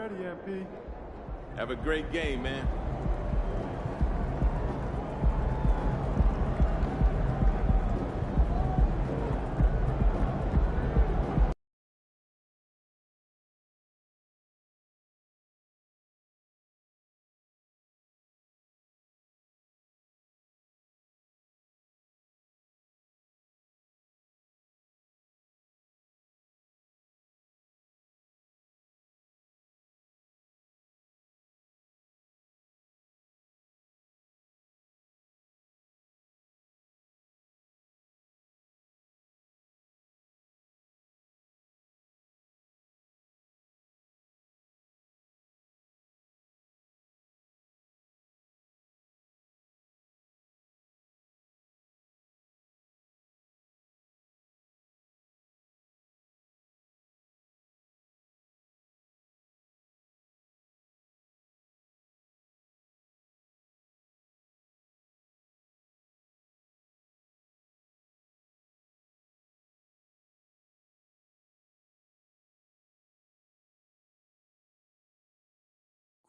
ready, MP. Have a great game, man.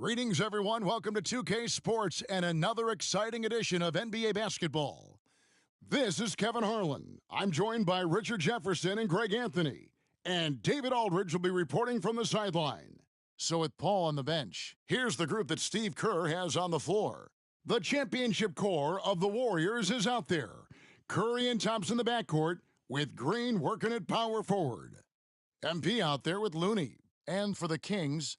Greetings, everyone. Welcome to 2K Sports and another exciting edition of NBA basketball. This is Kevin Harlan. I'm joined by Richard Jefferson and Greg Anthony. And David Aldridge will be reporting from the sideline. So with Paul on the bench, here's the group that Steve Kerr has on the floor. The championship core of the Warriors is out there. Curry and Thompson in the backcourt, with Green working at power forward. MP out there with Looney. And for the Kings,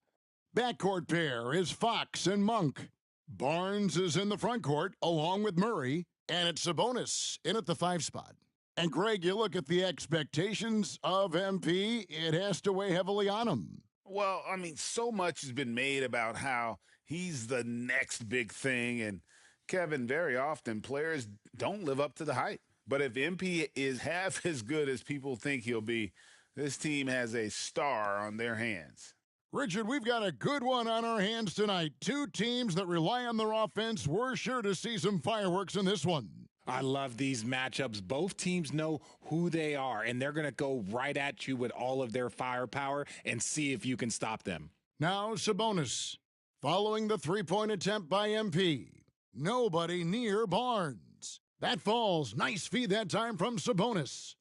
backcourt pair is Fox and Monk. Barnes is in the front court along with Murray, and it's Sabonis in at the 5 spot. And Greg, you look at the expectations of MP, it has to weigh heavily on him. Well, I mean, so much has been made about how he's the next big thing. And Kevin, very often players don't live up to the hype. But if MP is half as good as people think he'll be, this team has a star on their hands. Richard, we've got a good one on our hands tonight. Two teams that rely on their offense. We're sure to see some fireworks in this one. I love these matchups. Both teams know who they are, and they're going to go right at you with all of their firepower and see if you can stop them. Now, Sabonis, following the three-point attempt by MP. Nobody near Barnes. That falls. Nice feed that time from Sabonis.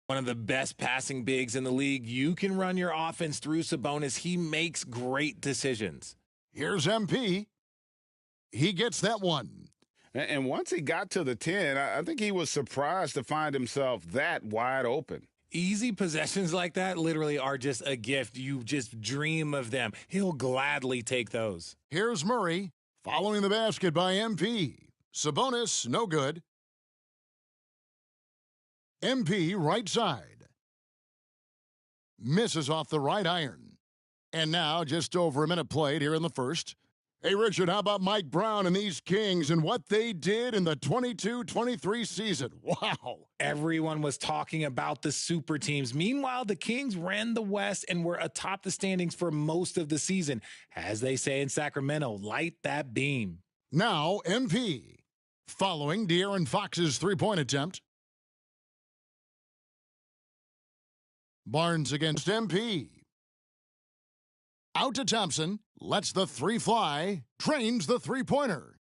One of the best passing bigs in the league. You can run your offense through Sabonis. He makes great decisions. Here's MP. He gets that one. And once he got to the 10, I think he was surprised to find himself that wide open. Easy possessions like that literally are just a gift. You just dream of them. He'll gladly take those. Here's Murray, following the basket by MP. Sabonis, no good. MP right side. Misses off the right iron. And now just over a minute played here in the first. Hey, Richard, how about Mike Brown and these Kings and what they did in the 22-23 season? Wow. Everyone was talking about the super teams. Meanwhile, the Kings ran the West and were atop the standings for most of the season. As they say in Sacramento, light that beam. Now, MP. Following De'Aaron Fox's three-point attempt. Barnes against MP. Out to Thompson, lets the three fly, drains the three-pointer.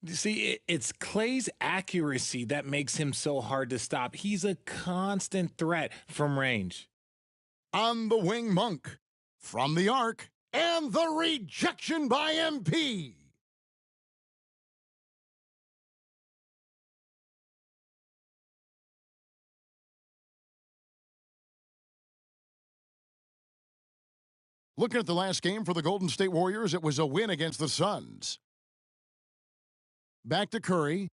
You see, it's Clay's accuracy that makes him so hard to stop. He's a constant threat from range. On the wing, Monk. From the arc. And the rejection by MP. Looking at the last game for the Golden State Warriors, it was a win against the Suns. Back to Curry.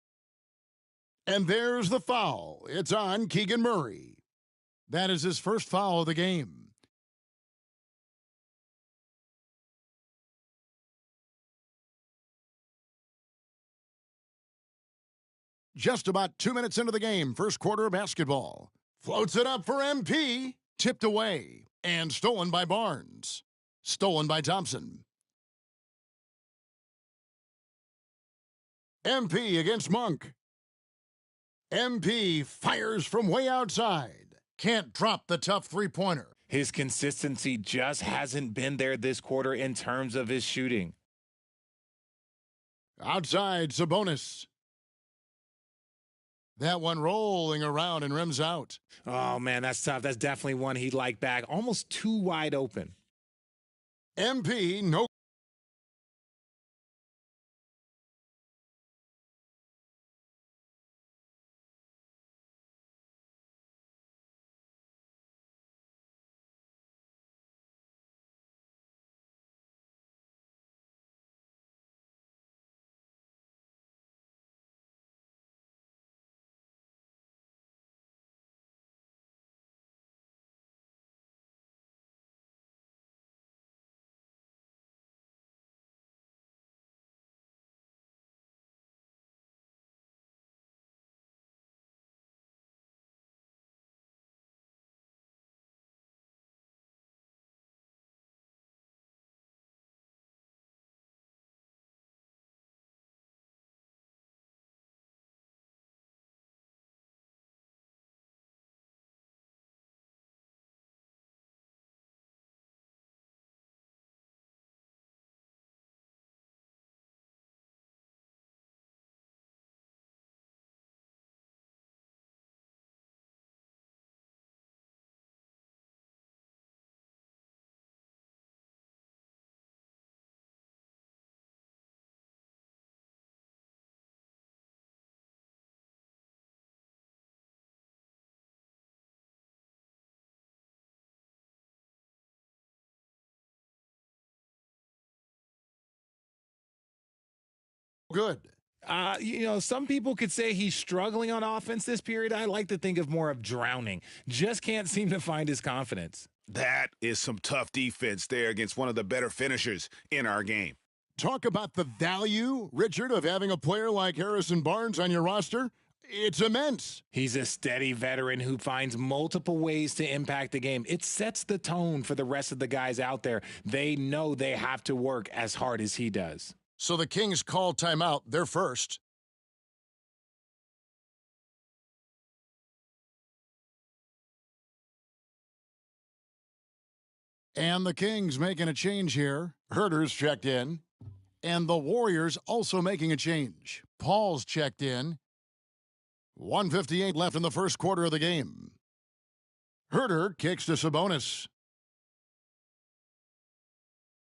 And there's the foul. It's on Keegan Murray. That is his first foul of the game. Just about 2 minutes into the game, first quarter of basketball. Floats it up for MP. Tipped away and stolen by Barnes. Stolen by Thompson. MP against Monk. MP fires from way outside. Can't drop the tough three-pointer. His consistency just hasn't been there this quarter in terms of his shooting. Outside, Sabonis. That one rolling around and rims out. Oh, man, that's tough. That's definitely one he'd like back. Almost too wide open. MP, no. Good. Some people could say he's struggling on offense this period. I like to think of more of drowning. Just can't seem to find his confidence. That is some tough defense there against one of the better finishers in our game. Talk about the value, Richard, of having a player like Harrison Barnes on your roster. It's immense. He's a steady veteran who finds multiple ways to impact the game. It sets the tone for the rest of the guys out there. They know they have to work as hard as he does. So the Kings call timeout. They're first. And the Kings making a change here. Herter's checked in. And the Warriors also making a change. Paul's checked in. 1:58 left in the first quarter of the game. Herter kicks to Sabonis.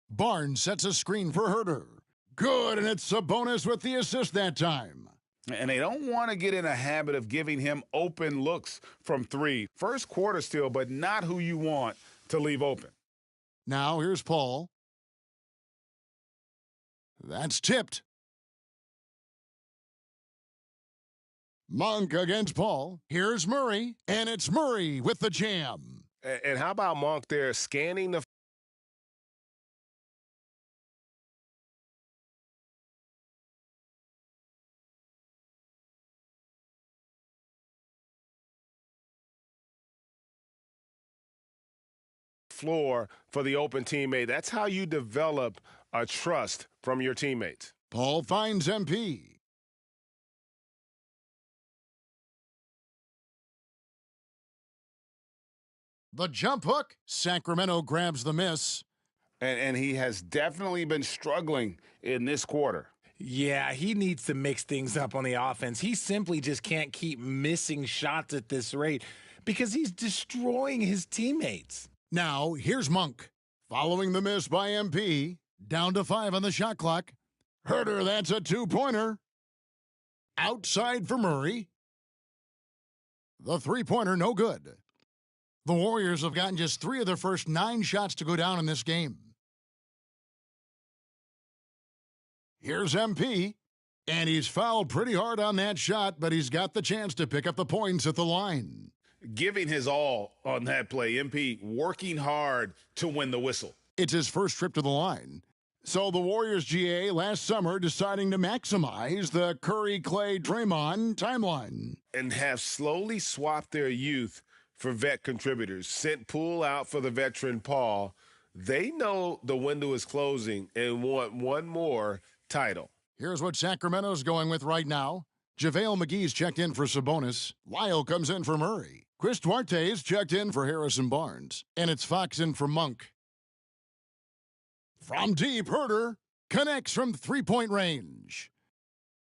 Barnes sets a screen for Herter. Good, and it's Sabonis with the assist that time. And they don't want to get in a habit of giving him open looks from three. First quarter still, but not who you want to leave open. Now here's Paul. That's tipped. Monk against Paul. Here's Murray, and it's Murray with the jam. And how about Monk there scanning the floor for the open teammate? That's how you develop a trust from your teammates. Paul finds MP. The jump hook. Sacramento grabs the miss. And he has definitely been struggling in this quarter. Yeah, he needs to mix things up on the offense. He simply just can't keep missing shots at this rate because he's destroying his teammates. Now, here's Monk. Following the miss by MP. Down to 5 on the shot clock. Herter, that's a two-pointer. Outside for Murray. The three-pointer, no good. The Warriors have gotten just 3 of their first 9 shots to go down in this game. Here's MP. And he's fouled pretty hard on that shot, but he's got the chance to pick up the points at the line. Giving his all on that play. MP working hard to win the whistle. It's his first trip to the line. So the Warriors GA last summer deciding to maximize the Curry, Clay, Draymond timeline. And have slowly swapped their youth for vet contributors. Sent Poole out for the veteran Paul. They know the window is closing and want one more title. Here's what Sacramento's going with right now. JaVale McGee's checked in for Sabonis. Lyle comes in for Murray. Chris Duarte's checked in for Harrison Barnes. And it's Fox in for Monk. From deep, Herter connects from three-point range.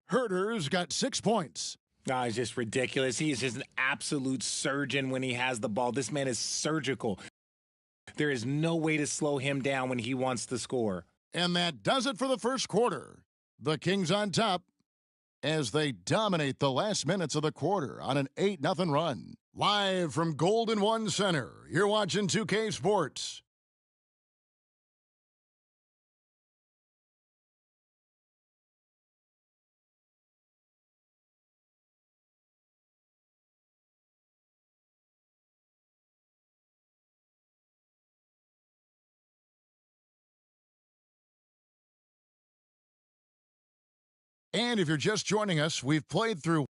Herter's got 6 points. No, it's just ridiculous. He is just an absolute surgeon when he has the ball. This man is surgical. There is no way to slow him down when he wants to score. And that does it for the first quarter. The Kings on top as they dominate the last minutes of the quarter on an 8-0 run. Live from Golden One Center, you're watching 2K Sports. And if you're just joining us, we've played through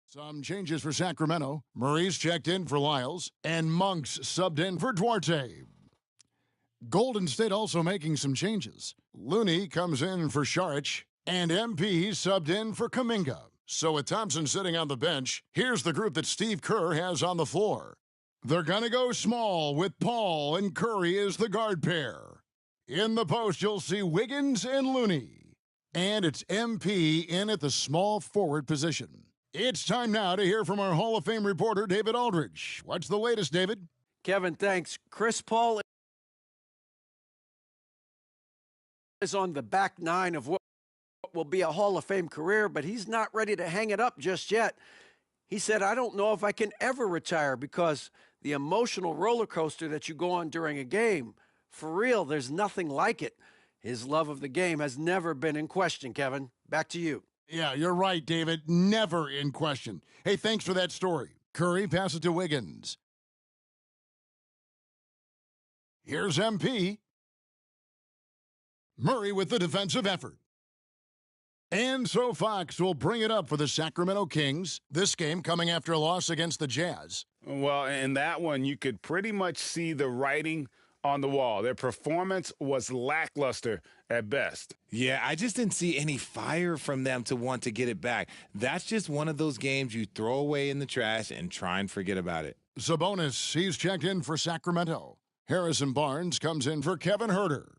some changes for Sacramento. Murray's checked in for Lyles, and Monk's subbed in for Duarte. Golden State also making some changes. Looney comes in for Saric, and MP subbed in for Kuminga. So with Thompson sitting on the bench, here's the group that Steve Kerr has on the floor. They're going to go small with Paul and Curry as the guard pair. In the post, you'll see Wiggins and Looney. And it's MP in at the small forward position. It's time now to hear from our Hall of Fame reporter, David Aldridge. What's the latest, David? Kevin, thanks. Chris Paul is on the back nine of what will be a Hall of Fame career, but he's not ready to hang it up just yet. He said, I don't know if I can ever retire because the emotional roller coaster that you go on during a game, for real, there's nothing like it. His love of the game has never been in question, Kevin. Back to you. Yeah, you're right, David. Never in question. Hey, thanks for that story. Curry passes it to Wiggins. Here's MP. Murray with the defensive effort. And so Fox will bring it up for the Sacramento Kings. This game coming after a loss against the Jazz. Well, in that one, you could pretty much see the writing on the wall. Their performance was lackluster at best. Yeah, I just didn't see any fire from them to want to get it back. That's just one of those games you throw away in the trash and try and forget about it. Sabonis, he's checked in for Sacramento. Harrison Barnes comes in for Kevin Herter.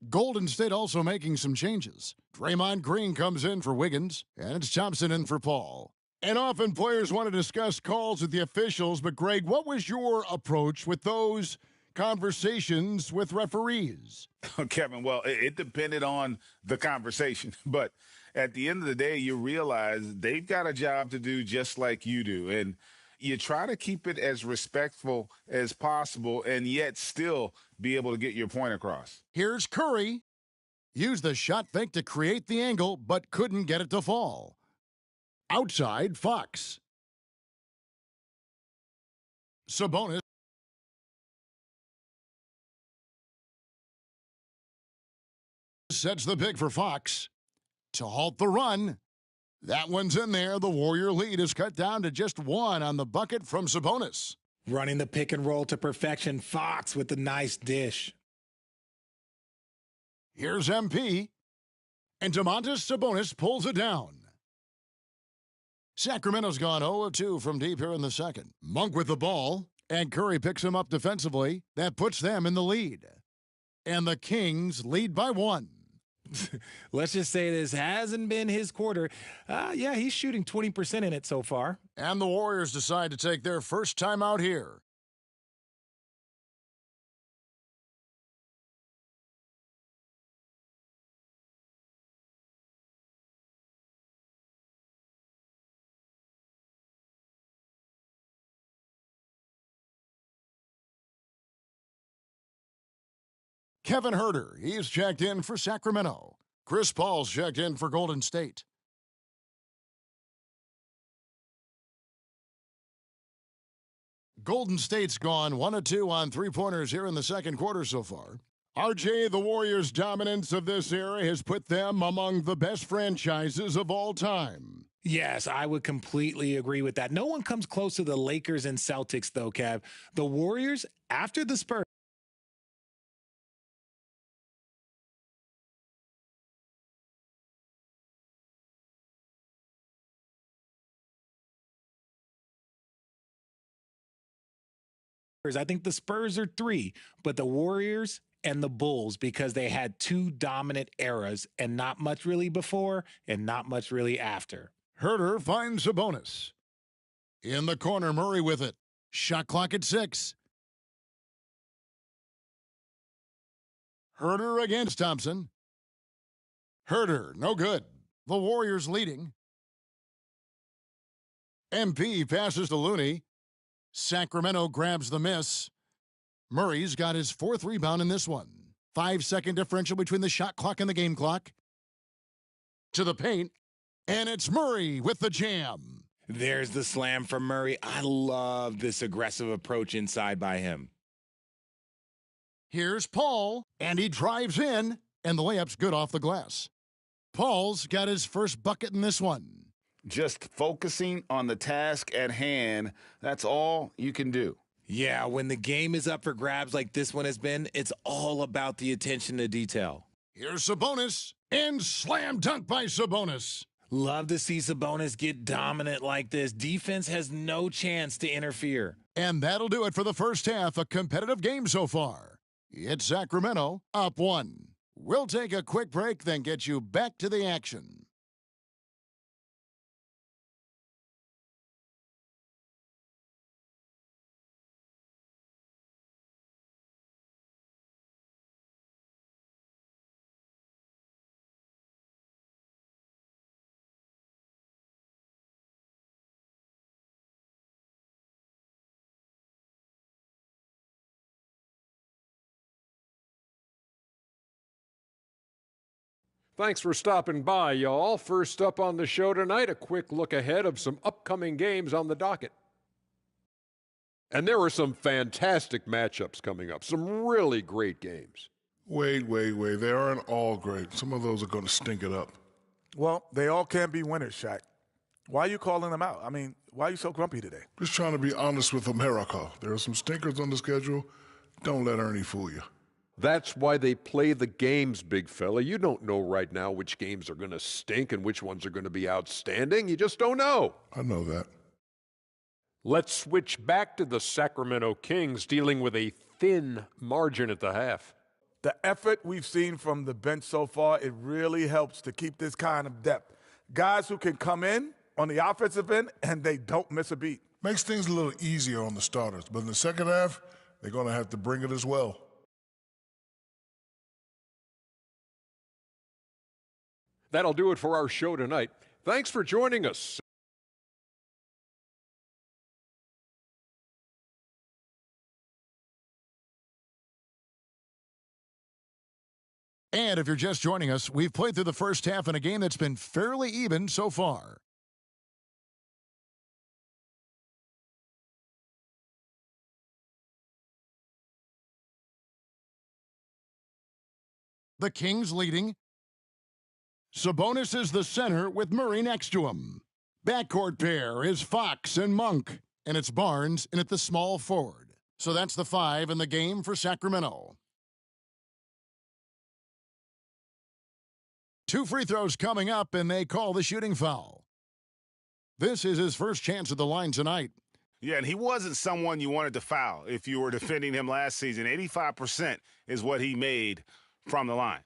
Golden State also making some changes. Draymond Green comes in for Wiggins, and it's Thompson in for Paul. And often players want to discuss calls with the officials, but Greg, what was your approach with those conversations with referees? Kevin, well, it depended on the conversation, but at the end of the day, you realize they've got a job to do just like you do. And you try to keep it as respectful as possible and yet still be able to get your point across. Here's Curry. Used the shot fake to create the angle, but couldn't get it to fall. Outside, Fox. Sabonis sets the pick for Fox to halt the run. That one's in there. The Warrior lead is cut down to just one on the bucket from Sabonis. Running the pick and roll to perfection. Fox with the nice dish. Here's MP. And Domantas Sabonis pulls it down. Sacramento's gone 0-2 from deep here in the second. Monk with the ball. And Curry picks him up defensively. That puts them in the lead. And the Kings lead by 1. Let's just say this hasn't been his quarter. Yeah, he's shooting 20% in it so far. And the Warriors decide to take their first time out here. Kevin Herter, he's checked in for Sacramento. Chris Paul's checked in for Golden State. Golden State's gone 1-2 on three-pointers here in the second quarter so far. RJ, the Warriors' dominance of this era has put them among the best franchises of all time. Yes, I would completely agree with that. No one comes close to the Lakers and Celtics, though, Kev. The Warriors, after the Spurs, I think the Spurs are 3, but the Warriors and the Bulls, because they had 2 dominant eras and not much really before and not much really after. Herter finds a bonus. In the corner, Murray with it. Shot clock at 6. Herter against Thompson. Herter, no good. The Warriors leading. MP passes to Looney. Sacramento grabs the miss. Murray's got his 4th rebound in this one. 5-second differential between the shot clock and the game clock. To the paint, and it's Murray with the jam. There's the slam from Murray. I love this aggressive approach inside by him. Here's Paul, and he drives in, and the layup's good off the glass. Paul's got his first bucket in this one. Just focusing on the task at hand, that's all you can do. Yeah, when the game is up for grabs like this one has been, it's all about the attention to detail. Here's Sabonis, and slam dunk by Sabonis. Love to see Sabonis get dominant like this. Defense has no chance to interfere. And that'll do it for the first half, a competitive game so far. It's Sacramento, up 1. We'll take a quick break, then get you back to the action. Thanks for stopping by, y'all. First up on the show tonight, a quick look ahead of some upcoming games on the docket. And there are some fantastic matchups coming up, some really great games. Wait. They aren't all great. Some of those are going to stink it up. Well, they all can't be winners, Shaq. Why are you calling them out? I mean, why are you so grumpy today? Just trying to be honest with America. There are some stinkers on the schedule. Don't let Ernie fool you. That's why they play the games, big fella. You don't know right now which games are going to stink and which ones are going to be outstanding. You just don't know. I know that. Let's switch back to the Sacramento Kings dealing with a thin margin at the half. The effort we've seen from the bench so far, it really helps to keep this kind of depth. Guys who can come in on the offensive end and they don't miss a beat. Makes things a little easier on the starters, but in the second half, they're going to have to bring it as well. That'll do it for our show tonight. Thanks for joining us. And if you're just joining us, we've played through the first half in a game that's been fairly even so far. The Kings leading. Sabonis is the center with Murray next to him. Backcourt pair is Fox and Monk, and it's Barnes in at the small forward. So that's the 5 in the game for Sacramento. 2 free throws coming up, and they call the shooting foul. This is his first chance at the line tonight. Yeah, and he wasn't someone you wanted to foul if you were defending him last season. 85% is what he made from the line.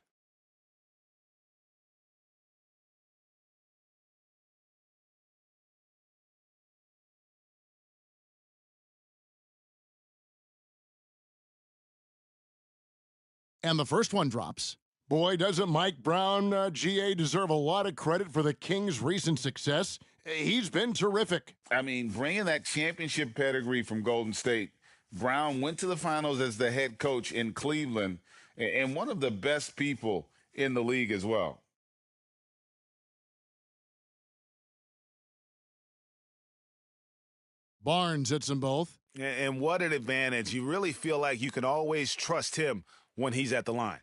And the first one drops. Boy, doesn't Mike Brown, GA, deserve a lot of credit for the Kings' recent success. He's been terrific. I mean, bringing that championship pedigree from Golden State, Brown went to the finals as the head coach in Cleveland, and one of the best people in the league as well. Barnes hits them both. And what an advantage. You really feel like you can always trust him when he's at the line.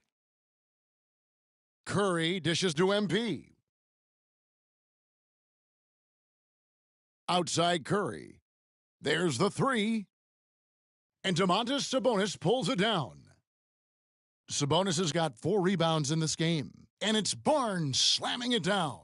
Curry dishes to MP. Outside Curry. There's the three. And Domantas Sabonis pulls it down. Sabonis has got 4 rebounds in this game. And it's Barnes slamming it down.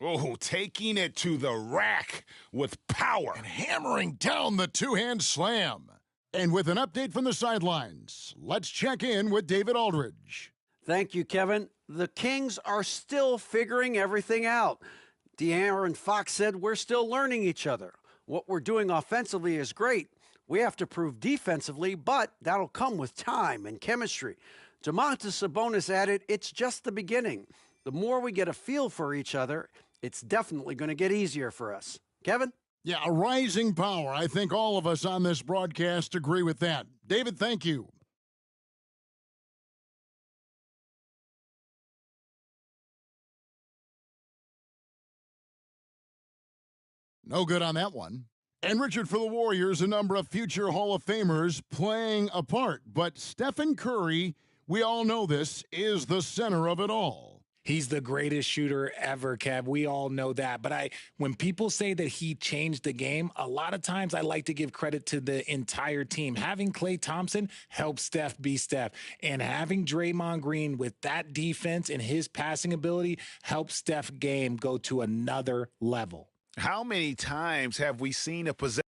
Oh, taking it to the rack with power. And hammering down the two-hand slam. And with an update from the sidelines, let's check in with David Aldridge. Thank you, Kevin. The Kings are still figuring everything out. De'Aaron Fox said we're still learning each other. What we're doing offensively is great. We have to prove defensively, but that'll come with time and chemistry. Domantas Sabonis added, it's just the beginning. The more we get a feel for each other, it's definitely going to get easier for us. Kevin? Yeah, a rising power. I think all of us on this broadcast agree with that. David, thank you. No good on that one. And Richard, for the Warriors, a number of future Hall of Famers playing a part. But Stephen Curry, we all know this, is the center of it all. He's the greatest shooter ever, Kev. We all know that. But when people say that he changed the game, a lot of times I like to give credit to the entire team. Having Klay Thompson help Steph be Steph. And having Draymond Green with that defense and his passing ability help Steph's game go to another level. How many times have we seen a possession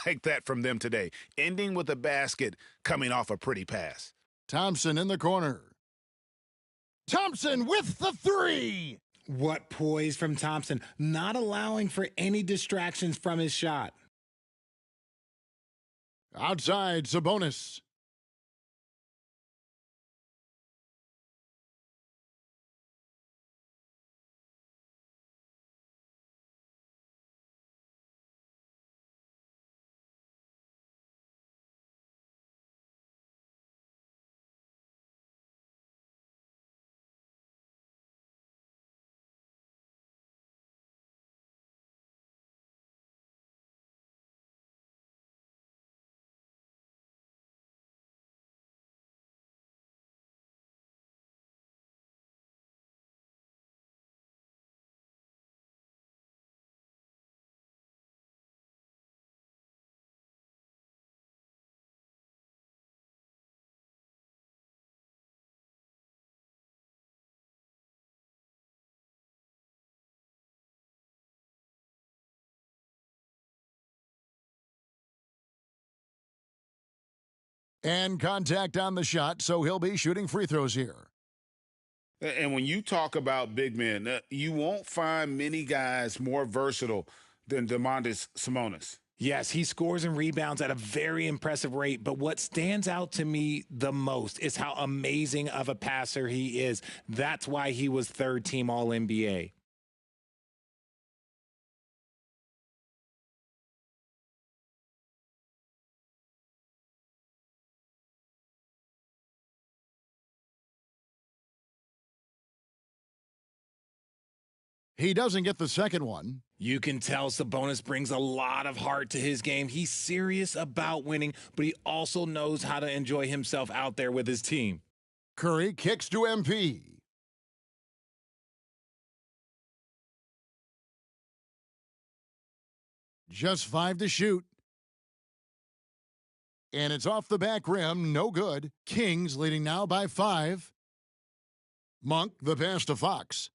like that from them today, ending with a basket coming off a pretty pass? Thompson in the corner. Thompson with the three. What poise from Thompson, not allowing for any distractions from his shot. Outside, Sabonis. And contact on the shot, so he'll be shooting free throws here. And when you talk about big men, you won't find many guys more versatile than Domantas Sabonis. Yes, he scores and rebounds at a very impressive rate, but what stands out to me the most is how amazing of a passer he is. That's why he was third team All-NBA. He doesn't get the second one. You can tell Sabonis brings a lot of heart to his game. He's serious about winning, but he also knows how to enjoy himself out there with his team. Curry kicks to MP. Just 5 to shoot. And it's off the back rim, no good. Kings leading now by 5. Monk, the pass to Fox.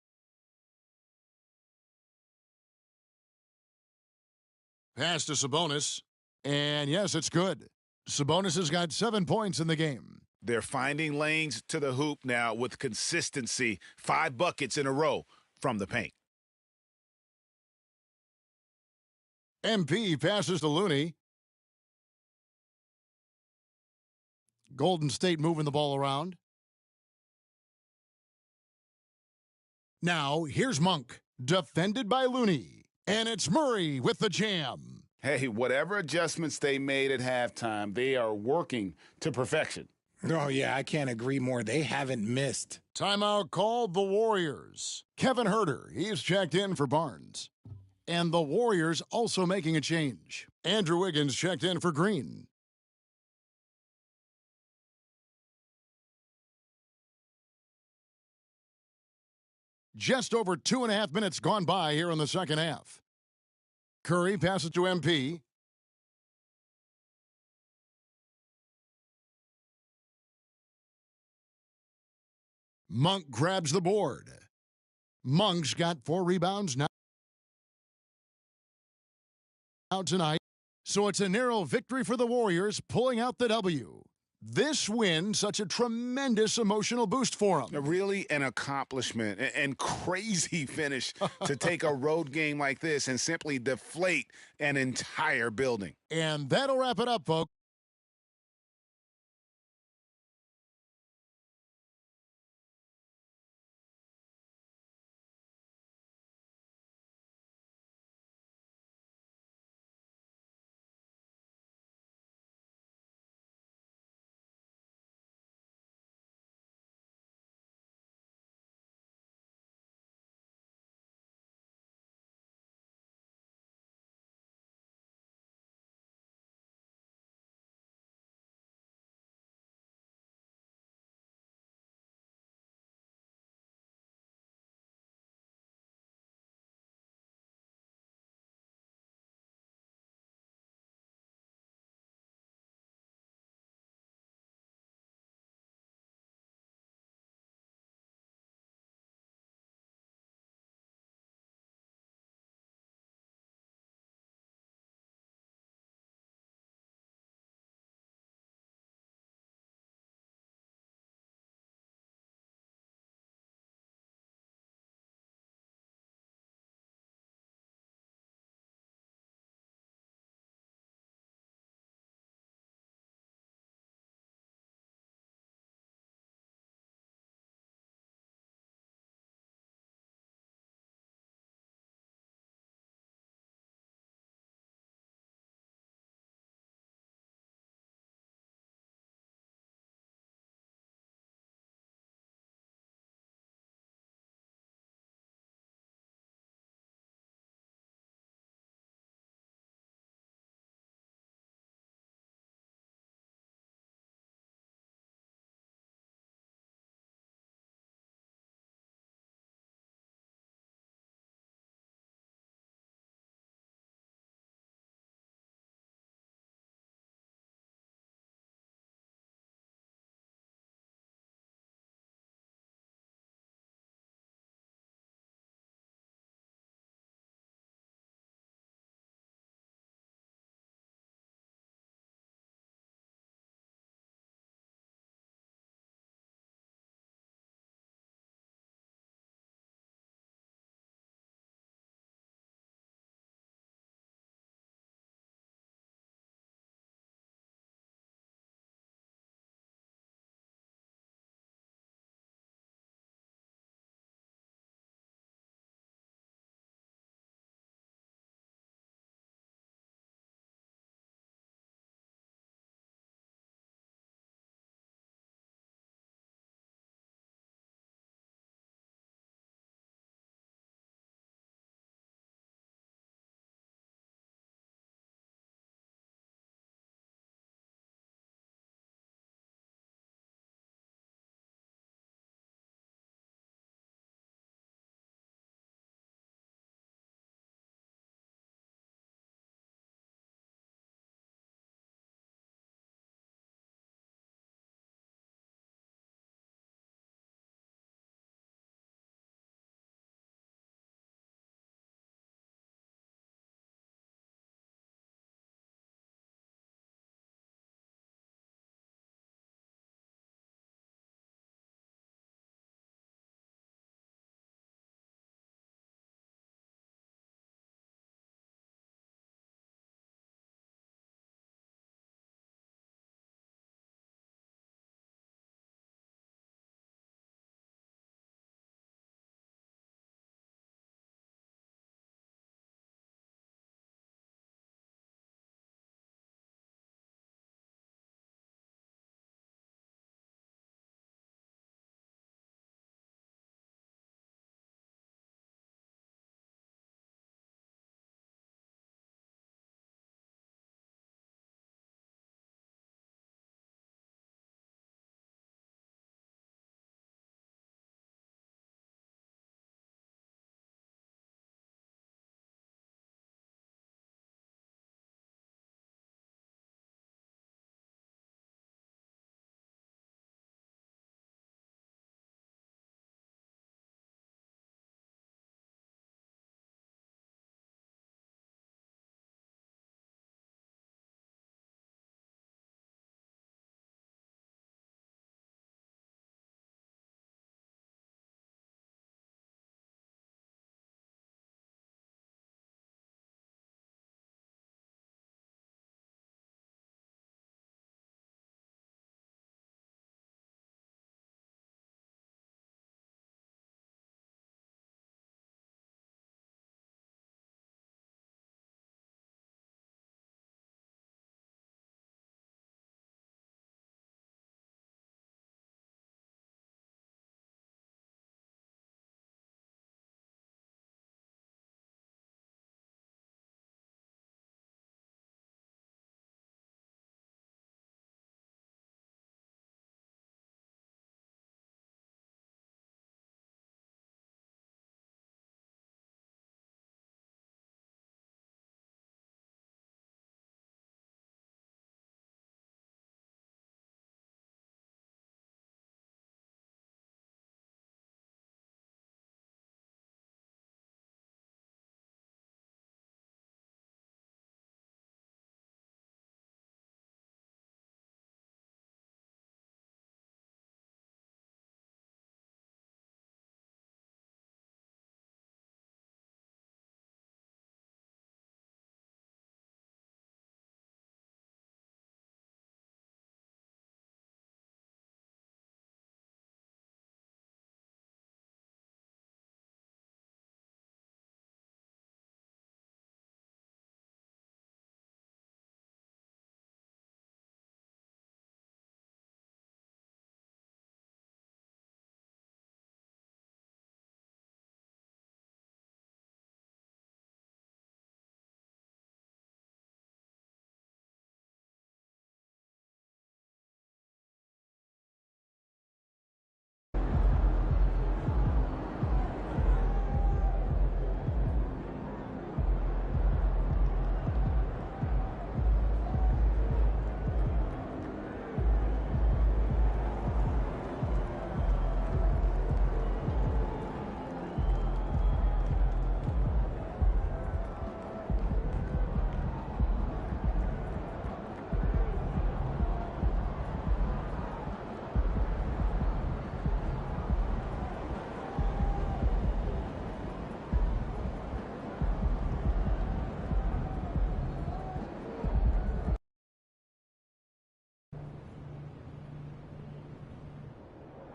Pass to Sabonis. And yes, it's good. Sabonis has got 7 points in the game. They're finding lanes to the hoop now with consistency. 5 buckets in a row from the paint. MP passes to Looney. Golden State moving the ball around. Now, here's Monk, defended by Looney. And it's Murray with the jam. Hey, whatever adjustments they made at halftime, they are working to perfection. Oh, yeah, I can't agree more. They haven't missed. Timeout called the Warriors. Kevin Herter, he's checked in for Barnes. And the Warriors also making a change. Andrew Wiggins checked in for Green. Just over 2.5 minutes gone by here in the second half. Curry passes to MP. Monk grabs the board. Monk's got 4 rebounds now tonight. So it's a narrow victory for the Warriors, pulling out the W. This win, such a tremendous emotional boost for them. Really an accomplishment and crazy finish to take a road game like this and simply deflate an entire building. And that'll wrap it up, folks.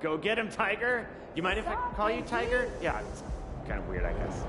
Go get him, Tiger. You mind if I call you Tiger? Yeah, it's kind of weird, I guess.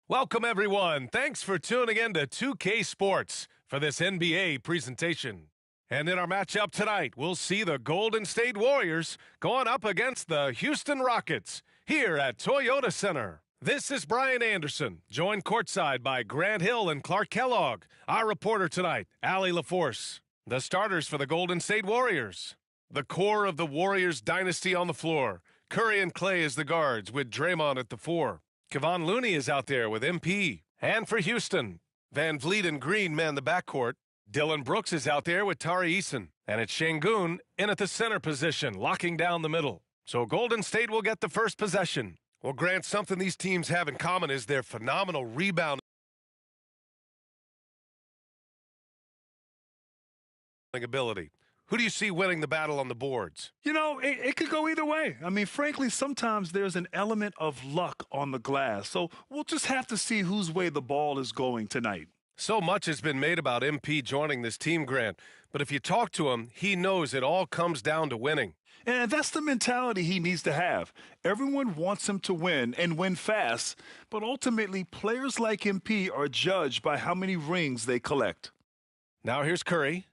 Welcome, everyone. Thanks for tuning in to 2K Sports for this NBA presentation. And in our matchup tonight, we'll see the Golden State Warriors going up against the Houston Rockets here at Toyota Center. This is Brian Anderson, joined courtside by Grant Hill and Clark Kellogg. Our reporter tonight, Allie LaForce. The starters for the Golden State Warriors. The core of the Warriors dynasty on the floor. Curry and Clay as the guards with Draymond at the 4. Kevon Looney is out there with MP. And for Houston, Van Vliet and Green man the backcourt. Dylan Brooks is out there with Tari Eason. And it's Şengün in at the center position, locking down the middle. So Golden State will get the first possession. Well, Grant, something these teams have in common is their phenomenal rebounding ability. Who do you see winning the battle on the boards? You know, it could go either way. I mean, frankly, sometimes there's an element of luck on the glass. So we'll just have to see whose way the ball is going tonight. So much has been made about MP joining this team, Grant. But if you talk to him, he knows it all comes down to winning. And that's the mentality he needs to have. Everyone wants him to win and win fast. But ultimately, players like MP are judged by how many rings they collect. Now here's Curry.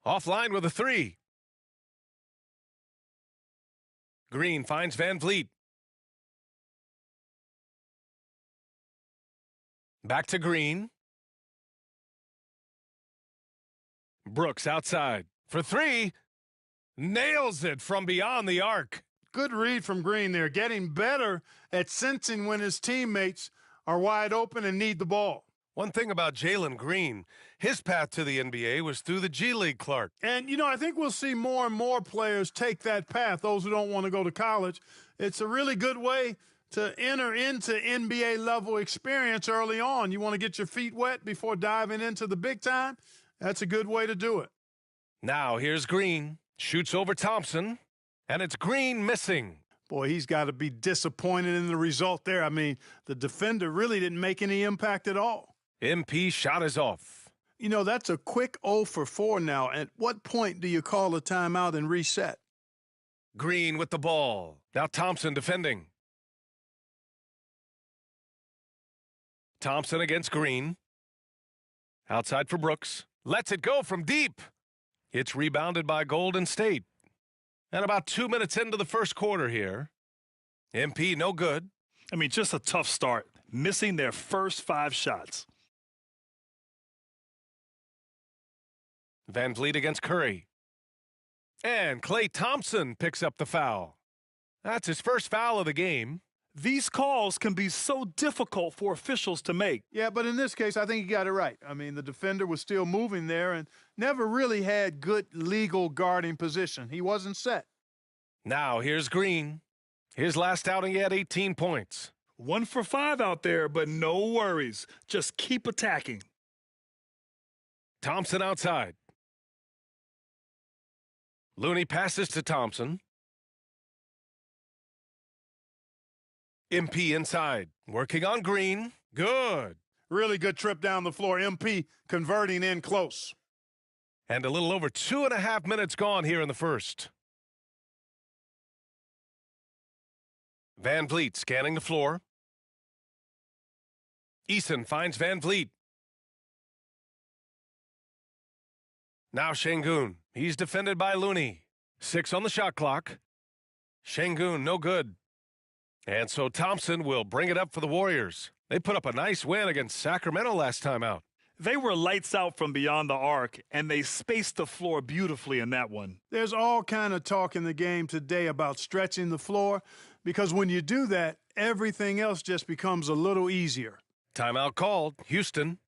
Offline with a 3. Green finds Van Vliet. Back to Green. Brooks outside for 3. Nails it from beyond the arc. Good read from Green there, getting better at sensing when his teammates are wide open and need the ball. One thing about Jalen Green, his path to the NBA was through the G League, Clark. And, you know, I think we'll see more and more players take that path, those who don't want to go to college. It's a really good way to enter into NBA-level experience early on. You want to get your feet wet before diving into the big time? That's a good way to do it. Now here's Green. Shoots over Thompson, and it's Green missing. Boy, he's got to be disappointed in the result there. I mean, the defender really didn't make any impact at all. MP shot is off. You know, that's a quick 0 for 4 now. At what point do you call a timeout and reset? Green with the ball. Now Thompson defending. Thompson against Green. Outside for Brooks. Lets it go from deep. It's rebounded by Golden State. And about 2 minutes into the first quarter here. MP no good. I mean, just a tough start. Missing their first 5 shots. Van Vliet against Curry. And Klay Thompson picks up the foul. That's his first foul of the game. These calls can be so difficult for officials to make. Yeah, but in this case, I think he got it right. I mean, the defender was still moving there and never really had good legal guarding position. He wasn't set. Now here's Green. His last outing, he had 18 points. 1 for 5 out there, but no worries. Just keep attacking. Thompson outside. Looney passes to Thompson. MP inside, working on Green. Good. Really good trip down the floor. MP converting in close. And a little over 2.5 minutes gone here in the first. Van Vliet scanning the floor. Eason finds Van Vliet. Now Şengün. He's defended by Looney. 6 on the shot clock. Şengün, no good. And so Thompson will bring it up for the Warriors. They put up a nice win against Sacramento last time out. They were lights out from beyond the arc, and they spaced the floor beautifully in that one. There's all kind of talk in the game today about stretching the floor, because when you do that, everything else just becomes a little easier. Timeout called. Houston.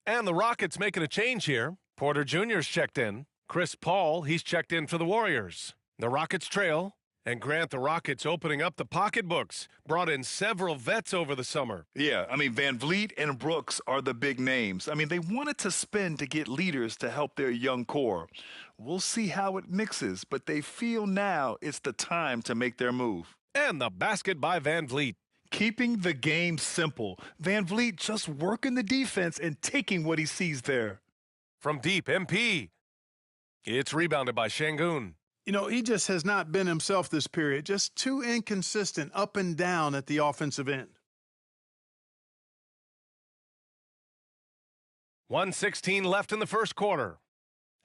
And the Rockets making a change here. Porter Jr.'s checked in. Chris Paul, he's checked in for the Warriors. The Rockets trail. And Grant, the Rockets opening up the pocketbooks. Brought in several vets over the summer. Yeah, Van Vliet and Brooks are the big names. They wanted to spend to get leaders to help their young core. We'll see how it mixes, but they feel now it's the time to make their move. And the basket by Van Vliet. Keeping the game simple. Van Vliet just working the defense and taking what he sees there. From deep, MP. It's rebounded by Şengün. He just has not been himself this period. Just too inconsistent up and down at the offensive end. 1:16 left in the first quarter.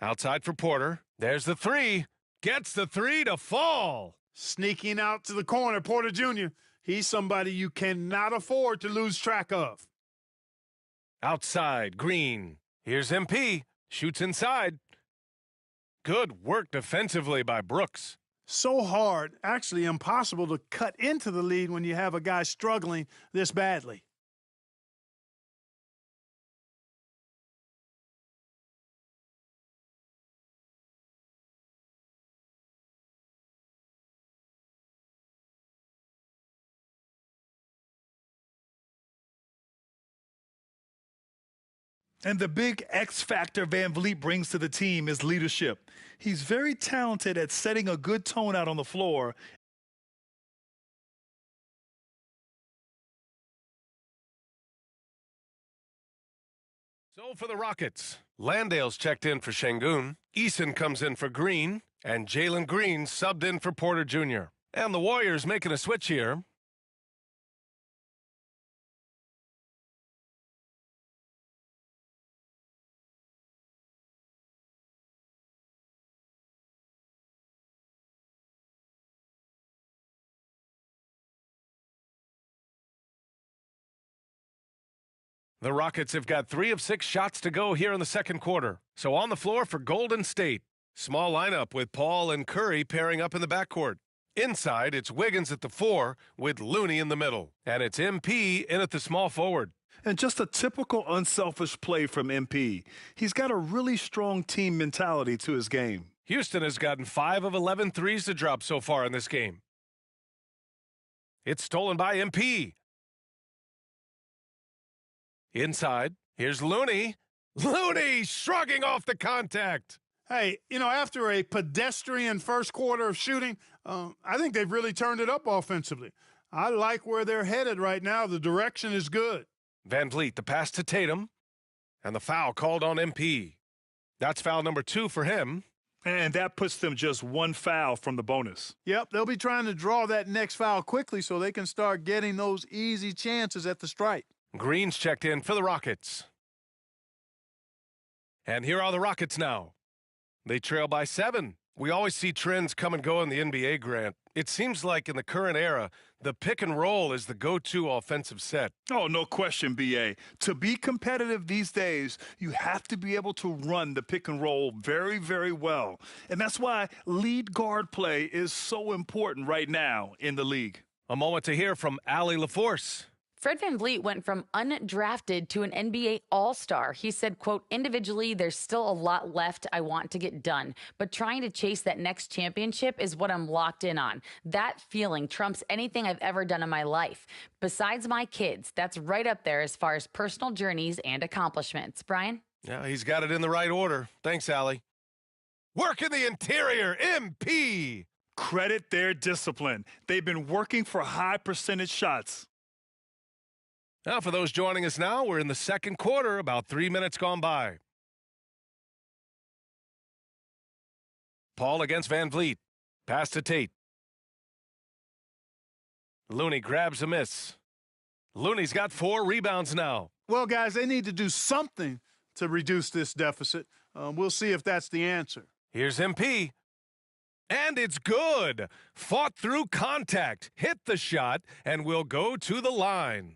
Outside for Porter. There's the three. Gets the three to fall. Sneaking out to the corner, Porter Jr. He's somebody you cannot afford to lose track of. Outside, Green. Here's MP. Shoots inside. Good work defensively by Brooks. So hard, actually impossible to cut into the lead when you have a guy struggling this badly. And the big X factor Van Vliet brings to the team is leadership. He's very talented at setting a good tone out on the floor. So for the Rockets, Landale's checked in for Şengün. Eason comes in for Green. And Jalen Green subbed in for Porter Jr. And the Warriors making a switch here. The Rockets have got 3 of 6 shots to go here in the second quarter. So on the floor for Golden State. Small lineup with Paul and Curry pairing up in the backcourt. Inside, it's Wiggins at the 4 with Looney in the middle. And it's MP in at the small forward. And just a typical unselfish play from MP. He's got a really strong team mentality to his game. Houston has gotten 5 of 11 threes to drop so far in this game. It's stolen by MP. Inside, here's Looney. Looney shrugging off the contact. Hey, after a pedestrian first quarter of shooting, I think they've really turned it up offensively. I like where they're headed right now. The direction is good. Van Vliet, the pass to Tatum, and the foul called on MP. That's foul number 2 for him. And that puts them just one foul from the bonus. Yep, they'll be trying to draw that next foul quickly so they can start getting those easy chances at the stripe. Green's checked in for the Rockets. And here are the Rockets now. They trail by 7. We always see trends come and go in the NBA, Grant. It seems like in the current era, the pick and roll is the go-to offensive set. Oh, no question, B.A. To be competitive these days, you have to be able to run the pick and roll very, very well. And that's why lead guard play is so important right now in the league. A moment to hear from Allie LaForce. Fred VanVleet went from undrafted to an NBA All-Star. He said, quote, individually, there's still a lot left I want to get done, but trying to chase that next championship is what I'm locked in on. That feeling trumps anything I've ever done in my life. Besides my kids, that's right up there as far as personal journeys and accomplishments. Brian? Yeah, he's got it in the right order. Thanks, Allie. Work in the interior, MP. Credit their discipline. They've been working for high percentage shots. Now, for those joining us now, we're in the second quarter, about 3 minutes gone by. Paul against Van Vliet. Pass to Tate. Looney grabs a miss. Looney's got 4 rebounds now. Well, guys, they need to do something to reduce this deficit. We'll see if that's the answer. Here's MP. And it's good. Fought through contact, hit the shot, and will go to the line.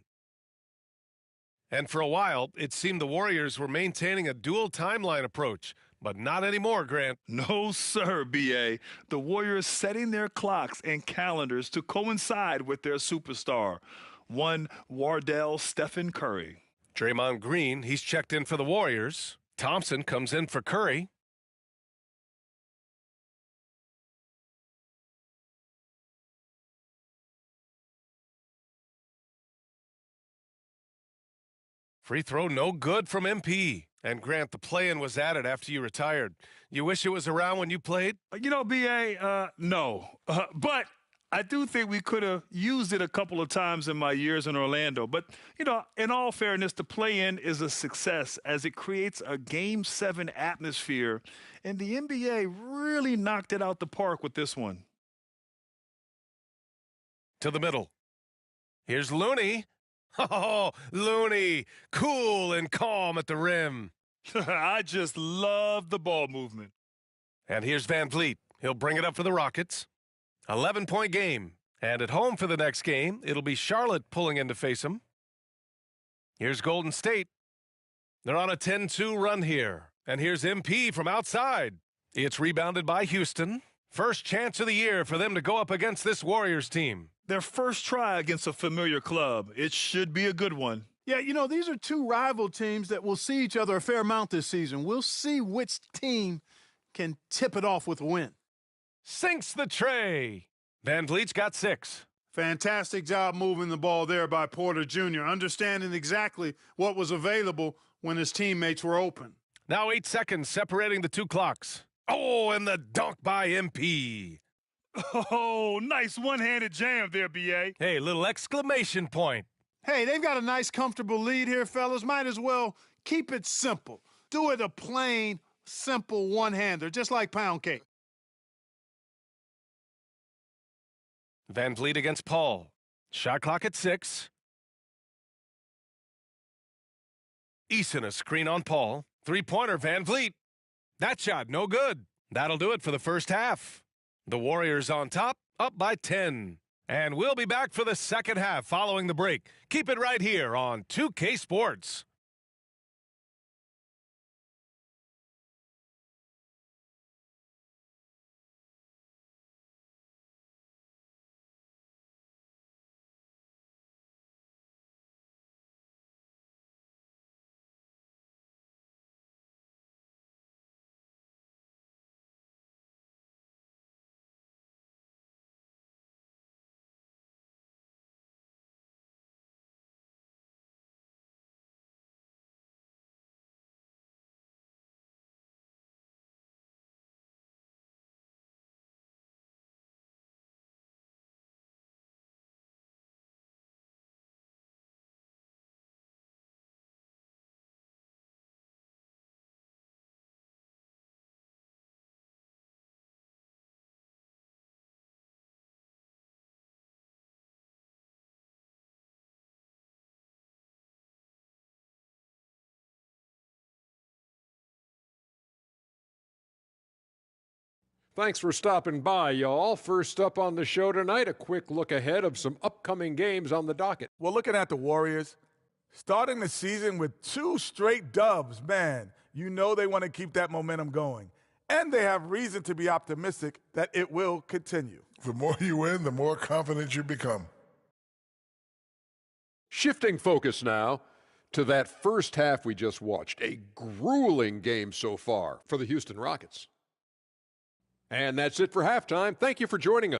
And for a while, it seemed the Warriors were maintaining a dual timeline approach, but not anymore, Grant. No, sir, B.A. The Warriors setting their clocks and calendars to coincide with their superstar, one Wardell Stephen Curry. Draymond Green, he's checked in for the Warriors. Thompson comes in for Curry. Free throw no good from MP. And Grant, the play-in was added after you retired. You wish it was around when you played? You know, B.A., no. But I do think we could have used it a couple of times in my years in Orlando. But, you know, in all fairness, the play-in is a success as it creates a Game 7 atmosphere. And the NBA really knocked it out the park with this one. To the middle. Here's Looney. Oh, Looney, cool and calm at the rim. I just love the ball movement. And here's Van Vliet. He'll bring it up for the Rockets. 11-point game. And at home for the next game, it'll be Charlotte pulling in to face him. Here's Golden State. They're on a 10-2 run here. And here's MP from outside. It's rebounded by Houston. First chance of the year for them to go up against this Warriors team. Their first try against a familiar club. It should be a good one. Yeah, you know, these are two rival teams that will see each other a fair amount this season. We'll see which team can tip it off with a win. Sinks the tray. Van Vliet's got 6. Fantastic job moving the ball there by Porter Jr., understanding exactly what was available when his teammates were open. Now 8 seconds separating the two clocks. Oh, and the dunk by MP. Oh, nice one-handed jam there, B.A. Hey, little exclamation point. Hey, they've got a nice, comfortable lead here, fellas. Might as well keep it simple. Do it a plain, simple one-hander, just like pound cake. Van Vliet against Paul. Shot clock at 6. Eason, a screen on Paul. Three-pointer, Van Vliet. That shot, no good. That'll do it for the first half. The Warriors on top, up by 10. And we'll be back for the second half following the break. Keep it right here on 2K Sports. Thanks for stopping by, y'all. First up on the show tonight, a quick look ahead of some upcoming games on the docket. Well, looking at the Warriors, starting the season with 2 straight dubs, man, you know they want to keep that momentum going. And they have reason to be optimistic that it will continue. The more you win, the more confident you become. Shifting focus now to that first half we just watched. A grueling game so far for the Houston Rockets. And that's it for halftime. Thank you for joining us.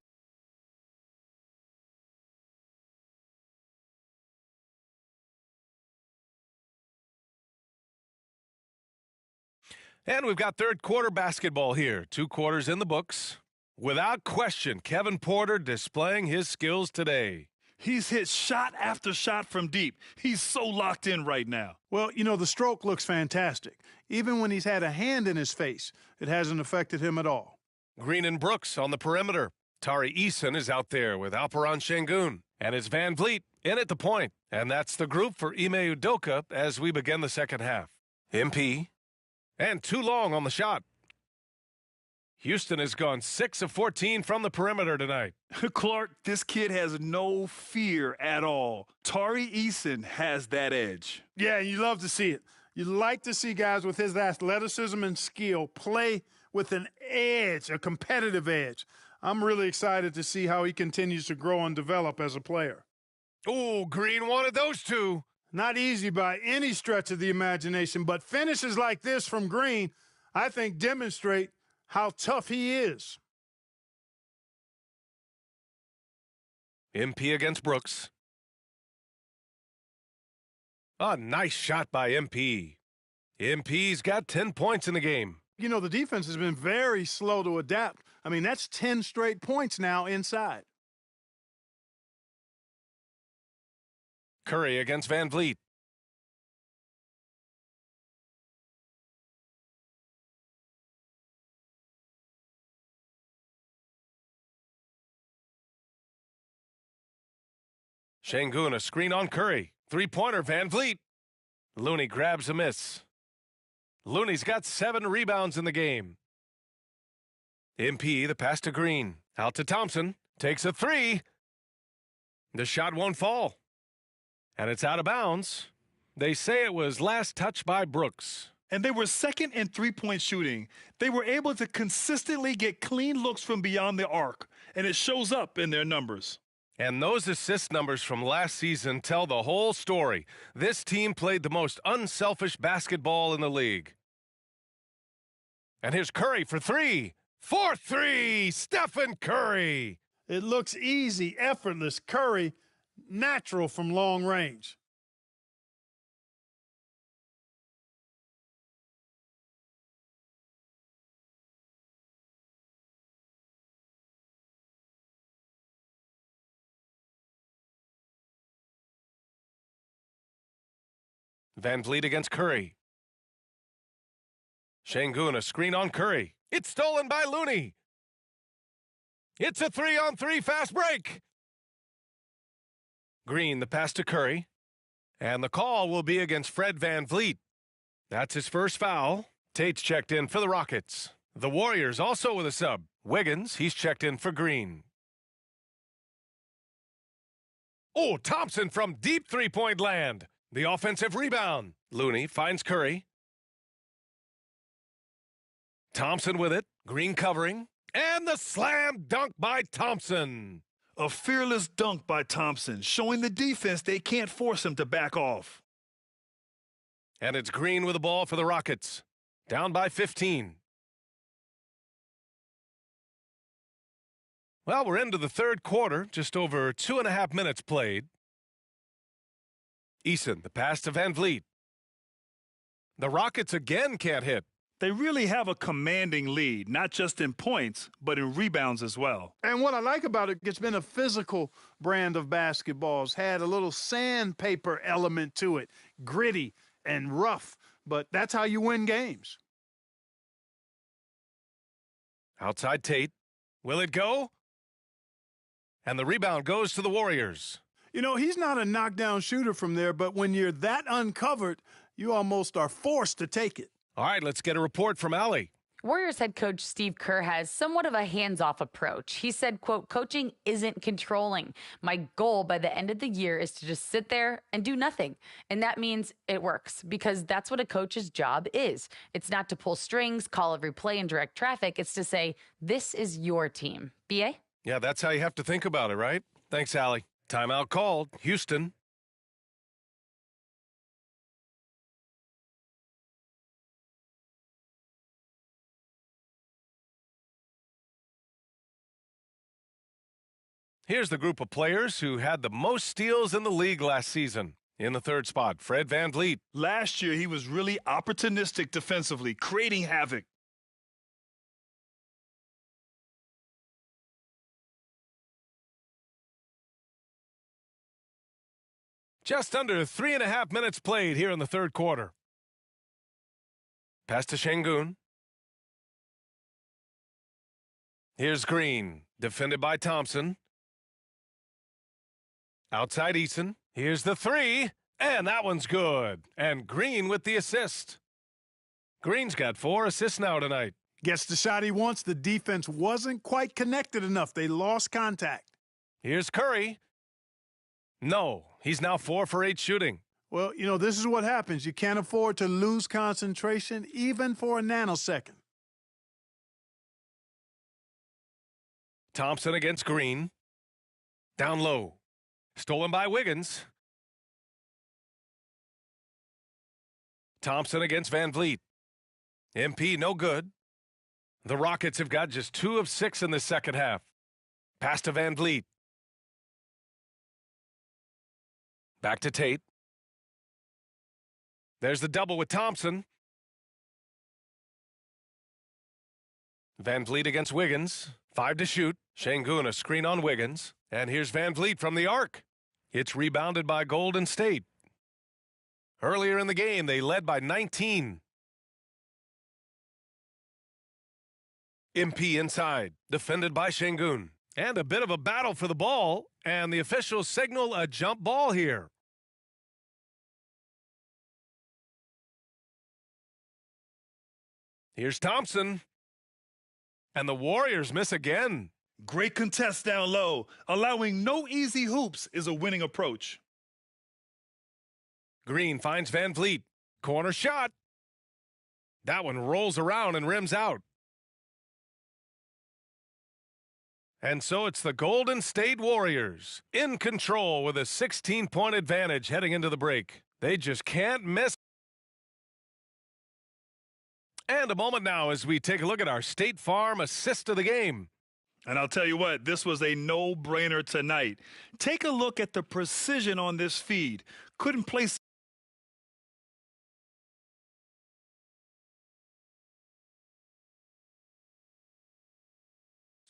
And we've got third quarter basketball here. 2 quarters in the books. Without question, Kevin Porter displaying his skills today. He's hit shot after shot from deep. He's so locked in right now. Well, you know, the stroke looks fantastic. Even when he's had a hand in his face, it hasn't affected him at all. Green and Brooks on the perimeter. Tari Eason is out there with Alperon Şengün. And it's Van Vliet in at the point. And that's the group for Ime Udoka as we begin the second half. MP. And too long on the shot. Houston has gone 6 of 14 from the perimeter tonight. Clark, this kid has no fear at all. Tari Eason has that edge. Yeah, you love to see it. You like to see guys with his athleticism and skill play with an edge, a competitive edge. I'm really excited to see how he continues to grow and develop as a player. Oh, Green wanted those two. Not easy by any stretch of the imagination, but finishes like this from Green, I think, demonstrate how tough he is. MP against Brooks. A nice shot by MP. MP's got 10 points in the game. You know, the defense has been very slow to adapt. I mean, that's 10 straight points now inside. Curry against Van Vliet. Şengün, a screen on Curry. 3-pointer, Van Vliet. Looney grabs a miss. Looney's got 7 rebounds in the game. MP, the pass to Green. Out to Thompson. Takes a 3. The shot won't fall. And it's out of bounds. They say it was last touched by Brooks. And they were second in three-point shooting. They were able to consistently get clean looks from beyond the arc, and it shows up in their numbers. And those assist numbers from last season tell the whole story. This team played the most unselfish basketball in the league. And here's Curry for 3. 4-3, Stephen Curry. It looks easy, effortless. Curry, natural from long range. Van Vliet against Curry. Şengün, a screen on Curry. It's stolen by Looney. It's a 3-on-3 fast break. Green, the pass to Curry. And the call will be against Fred Van Vliet. That's his first foul. Tate's checked in for the Rockets. The Warriors also with a sub. Wiggins, he's checked in for Green. Oh, Thompson from deep three-point land. The offensive rebound. Looney finds Curry. Thompson with it. Green covering. And the slam dunk by Thompson. A fearless dunk by Thompson, showing the defense they can't force him to back off. And it's Green with the ball for the Rockets. Down by 15. Well, we're into the third quarter. Just over 2.5 minutes played. Eason, the pass to Van Vliet. The Rockets again can't hit. They really have a commanding lead, not just in points, but in rebounds as well. And what I like about it, it's been a physical brand of basketball. It's had a little sandpaper element to it, gritty and rough, but that's how you win games. Outside Tate. Will it go? And the rebound goes to the Warriors. You know, he's not a knockdown shooter from there, but when you're that uncovered, you almost are forced to take it. All right, let's get a report from Allie. Warriors head coach Steve Kerr has somewhat of a hands-off approach. He said, quote, coaching isn't controlling. My goal by the end of the year is to just sit there and do nothing. And that means it works because that's what a coach's job is. It's not to pull strings, call every play, and direct traffic. It's to say, this is your team. B.A.? Yeah, that's how you have to think about it, right? Thanks, Allie. Timeout called. Houston. Here's the group of players who had the most steals in the league last season. In the third spot, Fred VanVleet. Last year, he was really opportunistic defensively, creating havoc. Just under 3.5 minutes played here in the third quarter. Pass to Şengün. Here's Green, defended by Thompson. Outside Eason. Here's the three, and that one's good. And Green with the assist. Green's got 4 assists now tonight. Gets the shot he wants. The defense wasn't quite connected enough. They lost contact. Here's Curry. No, he's now 4 for 8 shooting. Well, you know, this is what happens. You can't afford to lose concentration even for a nanosecond. Thompson against Green. Down low. Stolen by Wiggins. Thompson against VanVleet. MP no good. The Rockets have got just 2 of 6 in the second half. Pass to VanVleet. Back to Tate. There's the double with Thompson. VanVleet against Wiggins. 5 to shoot. Şengün a screen on Wiggins. And here's VanVleet from the arc. It's rebounded by Golden State. Earlier in the game, they led by 19. MP inside, defended by Şengün. And a bit of a battle for the ball, and the officials signal a jump ball here. Here's Thompson. And the Warriors miss again. Great contest down low. Allowing no easy hoops is a winning approach. Green finds VanVleet. Corner shot. That one rolls around and rims out. And so it's the Golden State Warriors in control with a 16-point advantage heading into the break. They just can't miss. And a moment now as we take a look at our State Farm assist of the game. And I'll tell you what, this was a no-brainer tonight. Take a look at the precision on this feed. Couldn't place.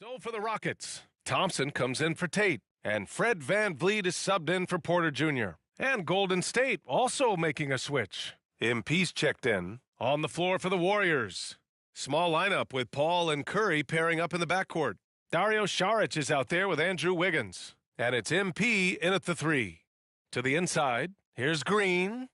So for the Rockets, Thompson comes in for Tate, and Fred VanVleet is subbed in for Porter Jr. And Golden State also making a switch. MP's checked in. On the floor for the Warriors. Small lineup with Paul and Curry pairing up in the backcourt. Dario Saric is out there with Andrew Wiggins. And it's MP in at the 3. To the inside, here's Green.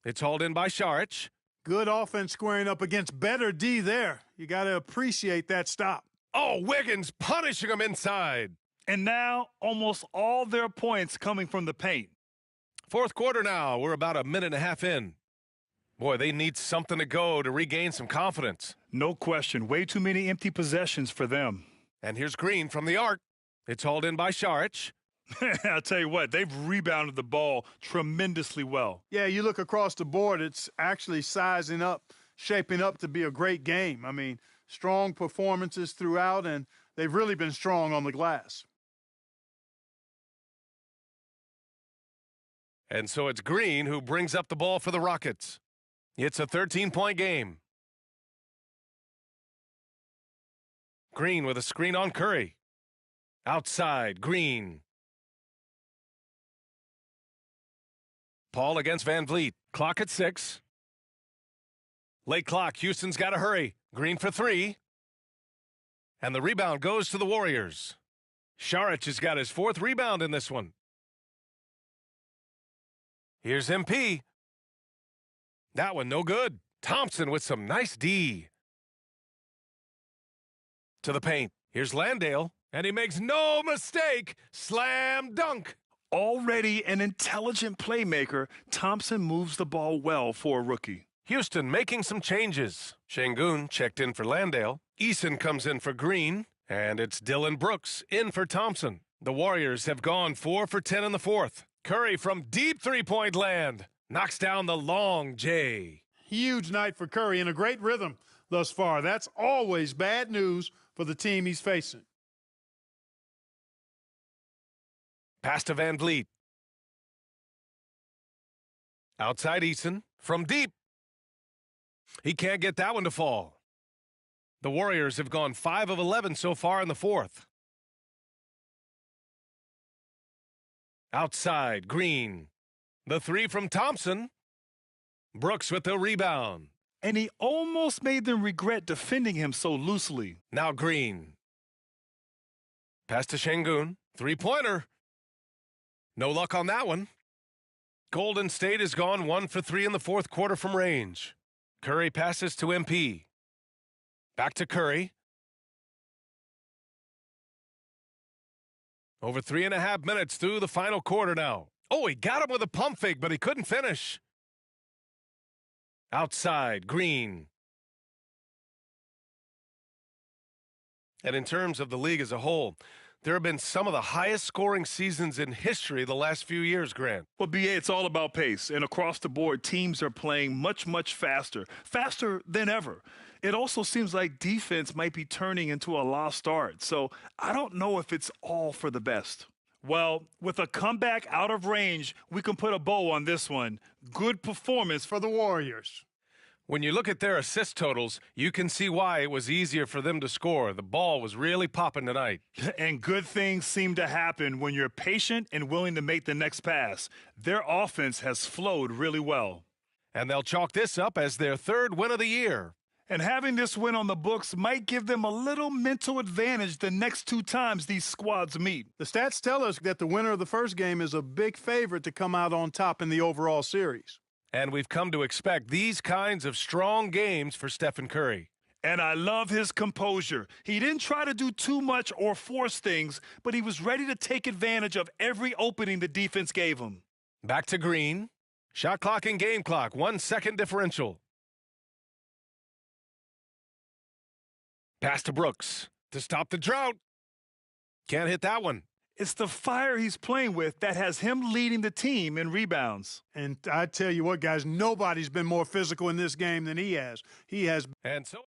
It's hauled in by Saric. Good offense squaring up against better D there. You got to appreciate that stop. Oh, Wiggins punishing him inside. And now almost all their points coming from the paint. Fourth quarter now. We're about a minute and a half in. Boy, they need something to go to regain some confidence. No question. Way too many empty possessions for them. And here's Green from the arc. It's hauled in by Saric. I'll tell you what, they've rebounded the ball tremendously well. Yeah, you look across the board, it's actually sizing up, shaping up to be a great game. I mean, strong performances throughout, and they've really been strong on the glass. And so it's Green who brings up the ball for the Rockets. It's a 13-point game. Green with a screen on Curry. Outside, Green. Paul against VanVleet. Clock at 6. Late clock. Houston's got to hurry. Green for 3. And the rebound goes to the Warriors. Saric has got his 4th rebound in this one. Here's MP. That one no good. Thompson with some nice D. to the paint. Here's Landale, and he makes no mistake. Slam dunk. Already an intelligent playmaker, Thompson moves the ball well for a rookie. Houston making some changes. Şengün checked in for Landale. Eason comes in for Green, and it's Dylan Brooks in for Thompson. The Warriors have gone 4 for 10 in the fourth. Curry from deep three-point land knocks down the long J. Huge night for Curry and a great rhythm thus far. That's always bad news for the team he's facing. Pass to Van Vliet. Outside Eason from deep. He can't get that one to fall. The Warriors have gone 5 of 11 so far in the fourth. Outside, Green. The three from Thompson. Brooks with the rebound. And he almost made them regret defending him so loosely. Now Green. Pass to Şengün. Three-pointer. No luck on that one. Golden State has gone 1 for 3 in the fourth quarter from range. Curry passes to MP. Back to Curry. Over 3.5 minutes through the final quarter now. Oh, he got him with a pump fake, but he couldn't finish. Outside, Green. And in terms of the league as a whole, there have been some of the highest scoring seasons in history the last few years, Grant. Well, BA, it's all about pace. And across the board, teams are playing much faster than ever. It also seems like defense might be turning into a lost art. So I don't know if it's all for the best. Well, with a comeback out of range, we can put a bow on this one. Good performance for the Warriors. When you look at their assist totals, you can see why it was easier for them to score. The ball was really popping tonight. And good things seem to happen when you're patient and willing to make the next pass. Their offense has flowed really well. And they'll chalk this up as their third win of the year. And having this win on the books might give them a little mental advantage the next 2 times these squads meet. The stats tell us that the winner of the first game is a big favorite to come out on top in the overall series. And we've come to expect these kinds of strong games for Stephen Curry. And I love his composure. He didn't try to do too much or force things, but he was ready to take advantage of every opening the defense gave him. Back to Green. Shot clock and game clock, 1 second differential. Pass to Brooks to stop the drought. Can't hit that one. It's the fire he's playing with that has him leading the team in rebounds. And I tell you what, guys, nobody's been more physical in this game than he has. He has. And so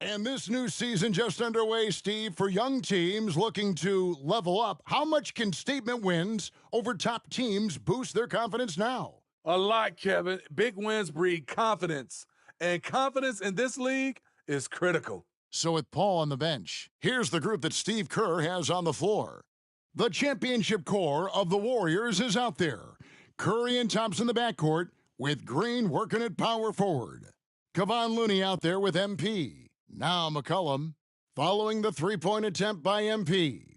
And this new season just underway, Steve, for young teams looking to level up. How much can statement wins over top teams boost their confidence now? A lot, Kevin. Big wins breed confidence. And confidence in this league is critical. So with Paul on the bench, here's the group that Steve Kerr has on the floor. The championship core of the Warriors is out there. Curry and Thompson in the backcourt, with Green working at power forward. Kevon Looney out there with MP. Now McCollum, following the three-point attempt by MP.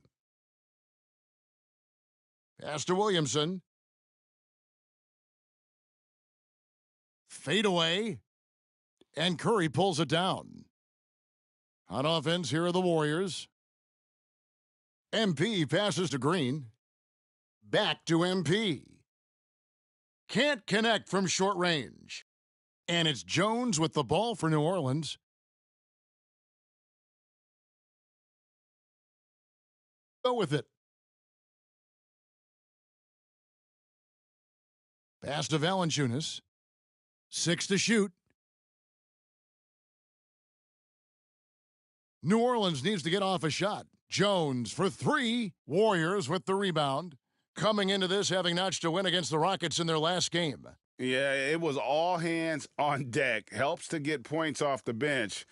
Pass to Williamson. Fade away. And Curry pulls it down. On offense, here are the Warriors. MP passes to Green. Back to MP. Can't connect from short range. And it's Jones with the ball for New Orleans. Go with it. Pass to Valanciunas. 6 to shoot. New Orleans needs to get off a shot. Jones for 3. Warriors with the rebound. Coming into this having notched a win against the Rockets in their last game. Yeah, it was all hands on deck. Helps to get points off the bench.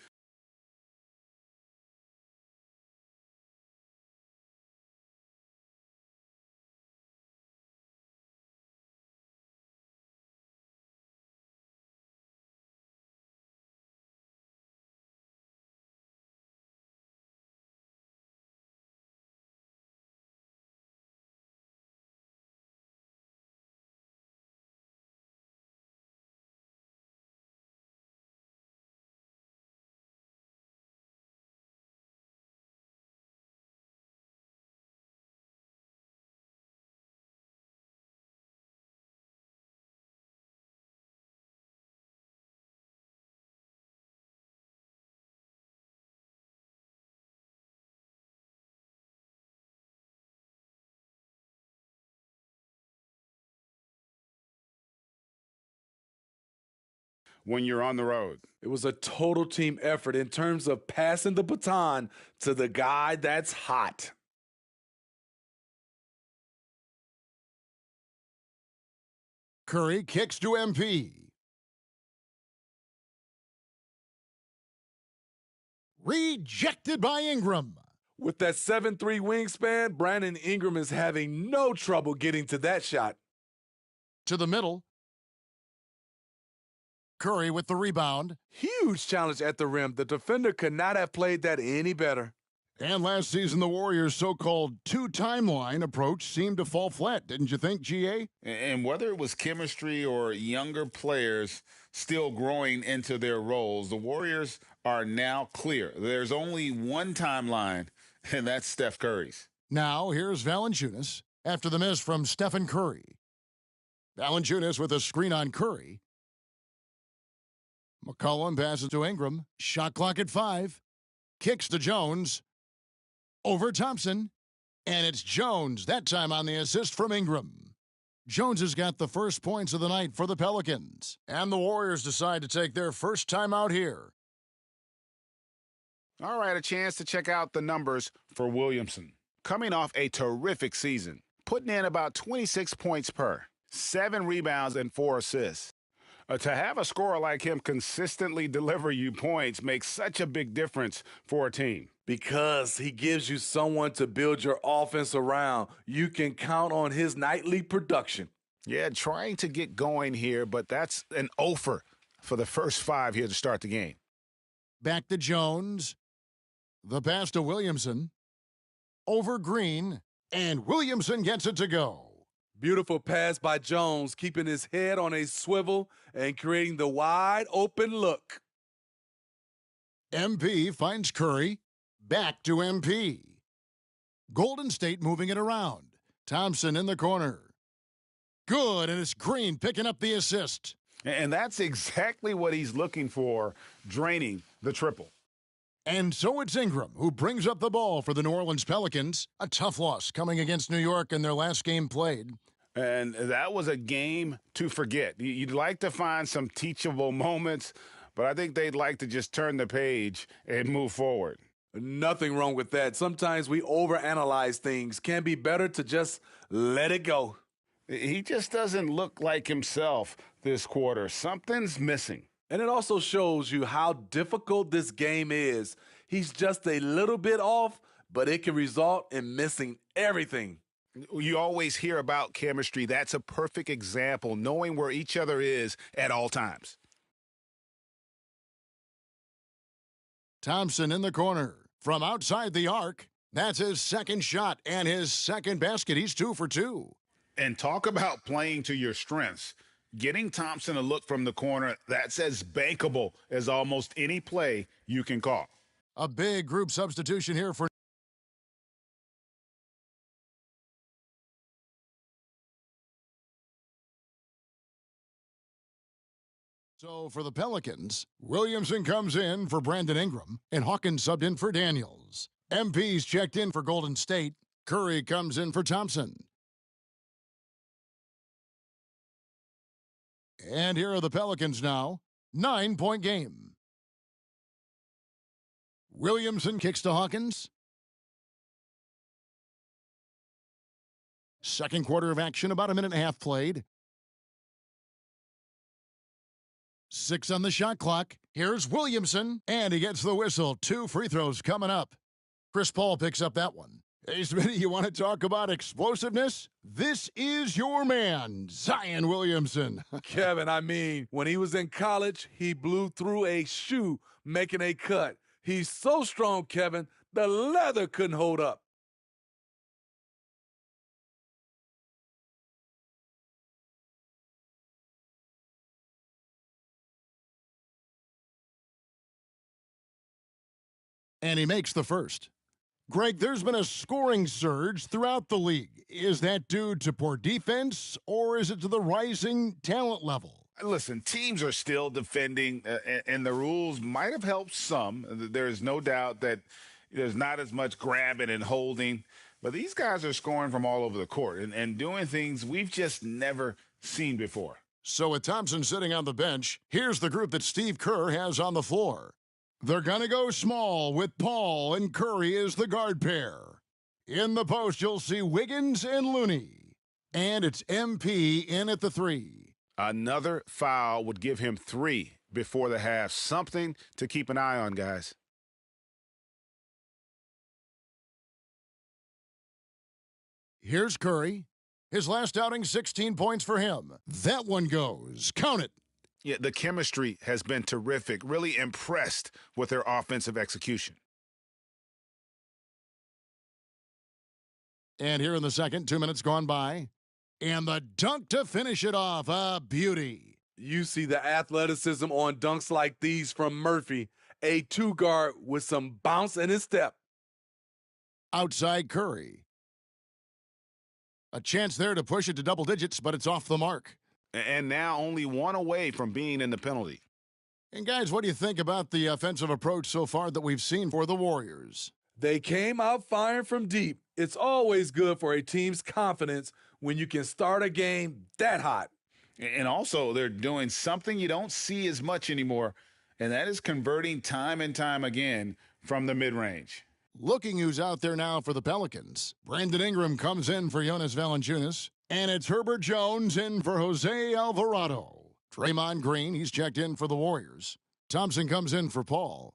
When you're on the road. It was a total team effort in terms of passing the baton to the guy that's hot. Curry kicks to MP. Rejected by Ingram. With that 7'3" wingspan, Brandon Ingram is having no trouble getting to that shot. To the middle. Curry with the rebound. Huge challenge at the rim. The defender could not have played that any better. And last season, the Warriors' so-called two-timeline approach seemed to fall flat, didn't you think, GA? And whether it was chemistry or younger players still growing into their roles, the Warriors are now clear. There's only one timeline, and that's Steph Curry's. Now, here's Valanciunas after the miss from Stephen Curry. Valanciunas with a screen on Curry. McCollum passes to Ingram. Shot clock at 5. Kicks to Jones. Over Thompson. And it's Jones, that time on the assist from Ingram. Jones has got the first points of the night for the Pelicans. And the Warriors decide to take their first time out here. All right, a chance to check out the numbers for Williamson. Coming off a terrific season, putting in about 26 points per, 7 rebounds and 4 assists. To have a scorer like him consistently deliver you points makes such a big difference for a team. Because he gives you someone to build your offense around. You can count on his nightly production. Yeah, trying to get going here, but that's an offer for the first 5 here to start the game. Back to Jones. The pass to Williamson. Over Green. And Williamson gets it to go. Beautiful pass by Jones, keeping his head on a swivel and creating the wide open look. MP finds Curry. Back to MP. Golden State moving it around. Thompson in the corner. Good, and it's Green picking up the assist. And that's exactly what he's looking for, draining the triple. And so it's Ingram who brings up the ball for the New Orleans Pelicans. A tough loss coming against New York in their last game played. And that was a game to forget. You'd like to find some teachable moments, but I think they'd like to just turn the page and move forward. Nothing wrong with that. Sometimes we overanalyze things. Can be better to just let it go. He just doesn't look like himself this quarter. Something's missing. And it also shows you how difficult this game is. He's just a little bit off, but it can result in missing everything. You always hear about chemistry. That's a perfect example, knowing where each other is at all times. Thompson in the corner from outside the arc. That's his second shot and his second basket. He's 2 for 2. And talk about playing to your strengths. Getting Thompson a look from the corner, that's as bankable as almost any play you can call. A big group substitution here for So for the Pelicans, Williamson comes in for Brandon Ingram, and Hawkins subbed in for Daniels. MP's checked in for Golden State. Curry comes in for Thompson. And here are the Pelicans now. 9-point game. Williamson kicks to Hawkins. Second quarter of action, about a minute and a half played. 6 on the shot clock. Here's Williamson, and he gets the whistle. 2 free throws coming up. Chris Paul picks up that one. Hey, Smitty, you want to talk about explosiveness? This is your man, Zion Williamson. Kevin, I mean, when he was in college, he blew through a shoe making a cut. He's so strong, Kevin, the leather couldn't hold up. And he makes the first. Greg, there's been a scoring surge throughout the league. Is that due to poor defense, or is it to the rising talent level? Listen, teams are still defending, and the rules might have helped some. There's no doubt that there's not as much grabbing and holding, but these guys are scoring from all over the court and doing things we've just never seen before. So with Thompson sitting on the bench, here's the group that Steve Kerr has on the floor. They're going to go small with Paul and Curry as the guard pair. In the post, you'll see Wiggins and Looney. And it's MP in at the 3. Another foul would give him 3 before the half. Something to keep an eye on, guys. Here's Curry. His last outing, 16 points for him. That one goes. Count it. Yeah, the chemistry has been terrific. Really impressed with their offensive execution. And here in the second, 2 minutes gone by. And the dunk to finish it off. A beauty. You see the athleticism on dunks like these from Murphy. A 2-guard with some bounce in his step. Outside Curry. A chance there to push it to double digits, but it's off the mark. And now only 1 away from being in the penalty. And guys, what do you think about the offensive approach so far that we've seen for the Warriors? They came out firing from deep. It's always good for a team's confidence when you can start a game that hot. And also, they're doing something you don't see as much anymore, and that is converting time and time again from the mid-range. Looking who's out there now for the Pelicans. Brandon Ingram comes in for Jonas Valanciunas. And it's Herbert Jones in for Jose Alvarado. Draymond Green, he's checked in for the Warriors. Thompson comes in for Paul.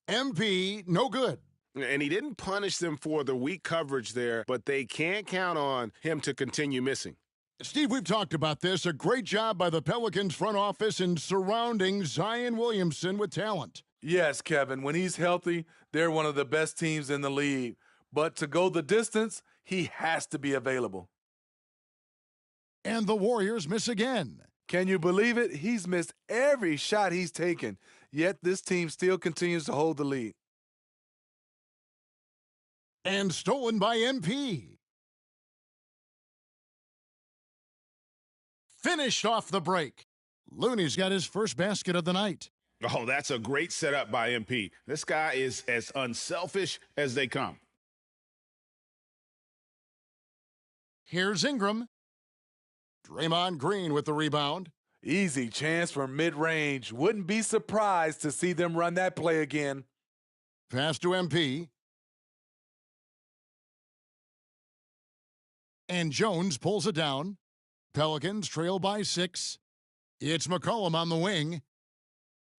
MP, no good. And he didn't punish them for the weak coverage there, but they can't count on him to continue missing. Steve, we've talked about this. A great job by the Pelicans front office in surrounding Zion Williamson with talent. Yes, Kevin. When he's healthy, they're one of the best teams in the league. But to go the distance, he has to be available. And the Warriors miss again. Can you believe it? He's missed every shot he's taken, yet this team still continues to hold the lead. And stolen by MP. Finished off the break. Looney's got his first basket of the night. Oh, that's a great setup by MP. This guy is as unselfish as they come. Here's Ingram. Draymond Green with the rebound. Easy chance for mid-range. Wouldn't be surprised to see them run that play again. Pass to MP. And Jones pulls it down. Pelicans trail by 6. It's McCollum on the wing.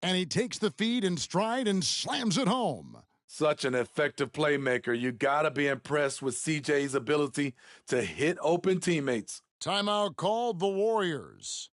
And he takes the feed in stride and slams it home. Such an effective playmaker. You got to be impressed with CJ's ability to hit open teammates. Timeout called the Warriors.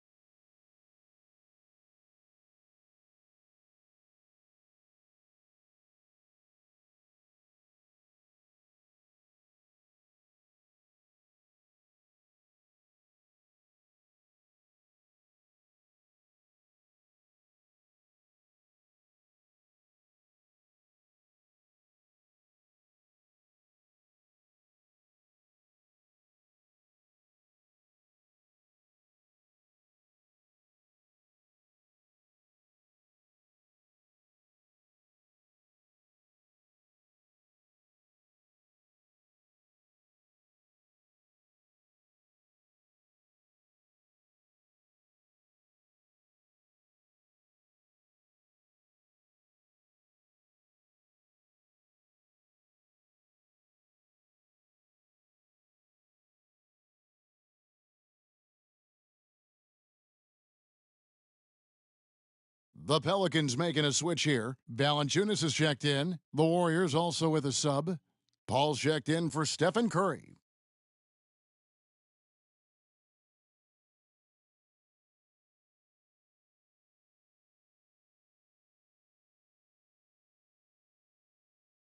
The Pelicans making a switch here. Valanciunas is checked in. The Warriors also with a sub. Paul's checked in for Stephen Curry.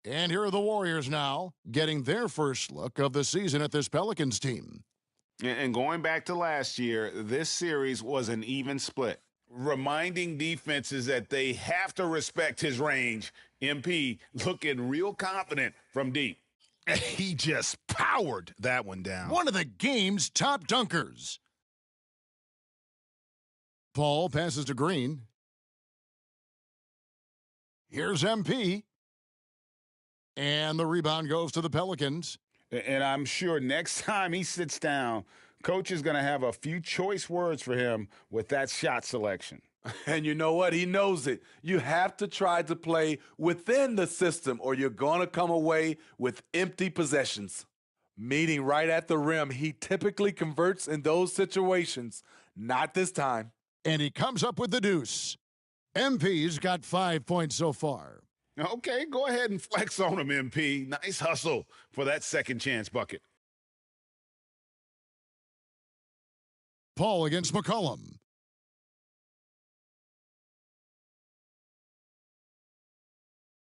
And here are the Warriors now, getting their first look of the season at this Pelicans team. And going back to last year, this series was an even split, reminding defenses that they have to respect his range. MP looking real confident from deep. He just powered that one down. One of the game's top dunkers. Paul passes to Green. Here's MP. And the rebound goes to the Pelicans. And I'm sure next time he sits down, coach is going to have a few choice words for him with that shot selection. And you know what? He knows it. You have to try to play within the system or you're going to come away with empty possessions. Meeting right at the rim, he typically converts in those situations. Not this time. And he comes up with the deuce. MP's got 5 points so far. Okay, go ahead and flex on him, MP. Nice hustle for that second chance bucket. Paul against McCollum.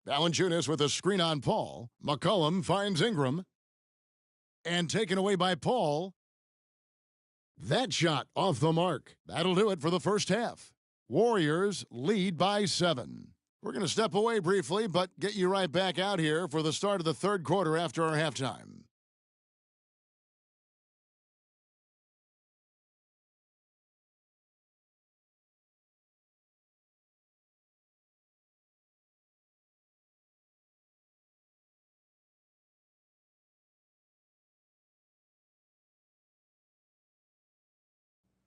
Valanciunas with a screen on Paul. McCollum finds Ingram. And taken away by Paul. That shot off the mark. That'll do it for the first half. Warriors lead by 7. We're going to step away briefly, but get you right back out here for the start of the third quarter after our halftime.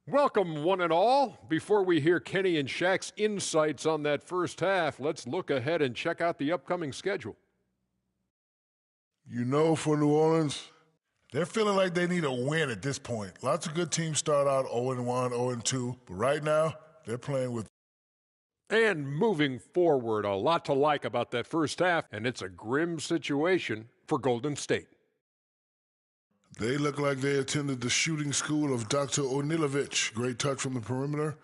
Welcome, one and all. Before we hear Kenny and Shaq's insights on that first half, let's look ahead and check out the upcoming schedule. You know, for New Orleans, they're feeling like they need a win at this point. Lots of good teams start out 0-1, 0-2, but right now they're playing with. And moving forward, a lot to like about that first half, and it's a grim situation for Golden State. They look like they attended the shooting school of Dr. Onilovich. Great touch from the perimeter.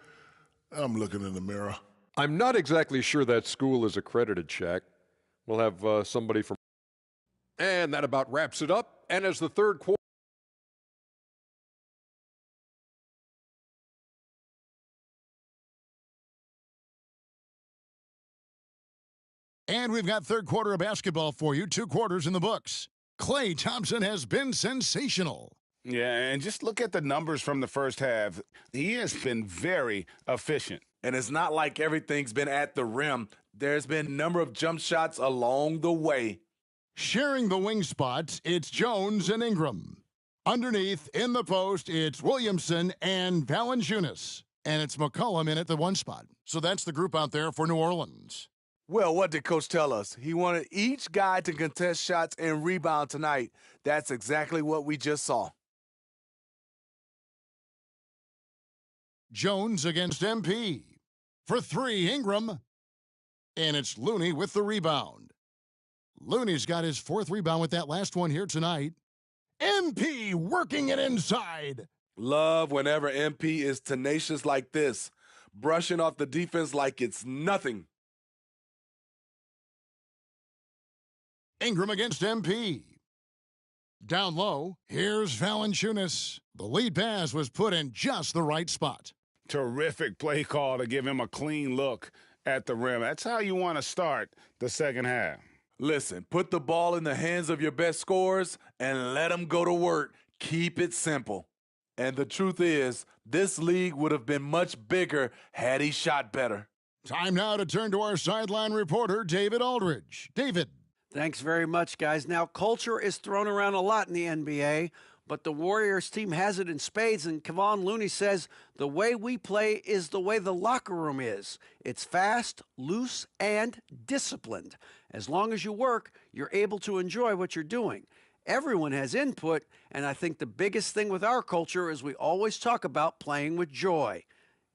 I'm looking in the mirror. I'm not exactly sure that school is accredited, Shaq. We'll have somebody from... And that about wraps it up. And as the third quarter... And we've got third quarter of basketball for you. 2 quarters in the books. Klay Thompson has been sensational. Yeah, and just look at the numbers from the first half. He has been very efficient. And it's not like everything's been at the rim. There's been a number of jump shots along the way. Sharing the wing spots, it's Jones and Ingram. Underneath, in the post, it's Williamson and Valanciunas. And it's McCollum in at the 1 spot. So that's the group out there for New Orleans. Well, what did Coach tell us? He wanted each guy to contest shots and rebound tonight. That's exactly what we just saw. Jones against MP. For 3, Ingram. And it's Looney with the rebound. Looney's got his 4th rebound with that last one here tonight. MP working it inside. Love whenever MP is tenacious like this, brushing off the defense like it's nothing. Ingram against MP. Down low, here's Valanciunas. The lead pass was put in just the right spot. Terrific play call to give him a clean look at the rim. That's how you want to start the second half. Listen, put the ball in the hands of your best scorers and let them go to work. Keep it simple. And the truth is, this league would have been much bigger had he shot better. Time now to turn to our sideline reporter, David Aldridge. David. Thanks very much, guys. Now, culture is thrown around a lot in the NBA, but the Warriors team has it in spades, and Kevon Looney says the way we play is the way the locker room is. It's fast, loose, and disciplined. As long as you work, you're able to enjoy what you're doing. Everyone has input, and I think the biggest thing with our culture is we always talk about playing with joy.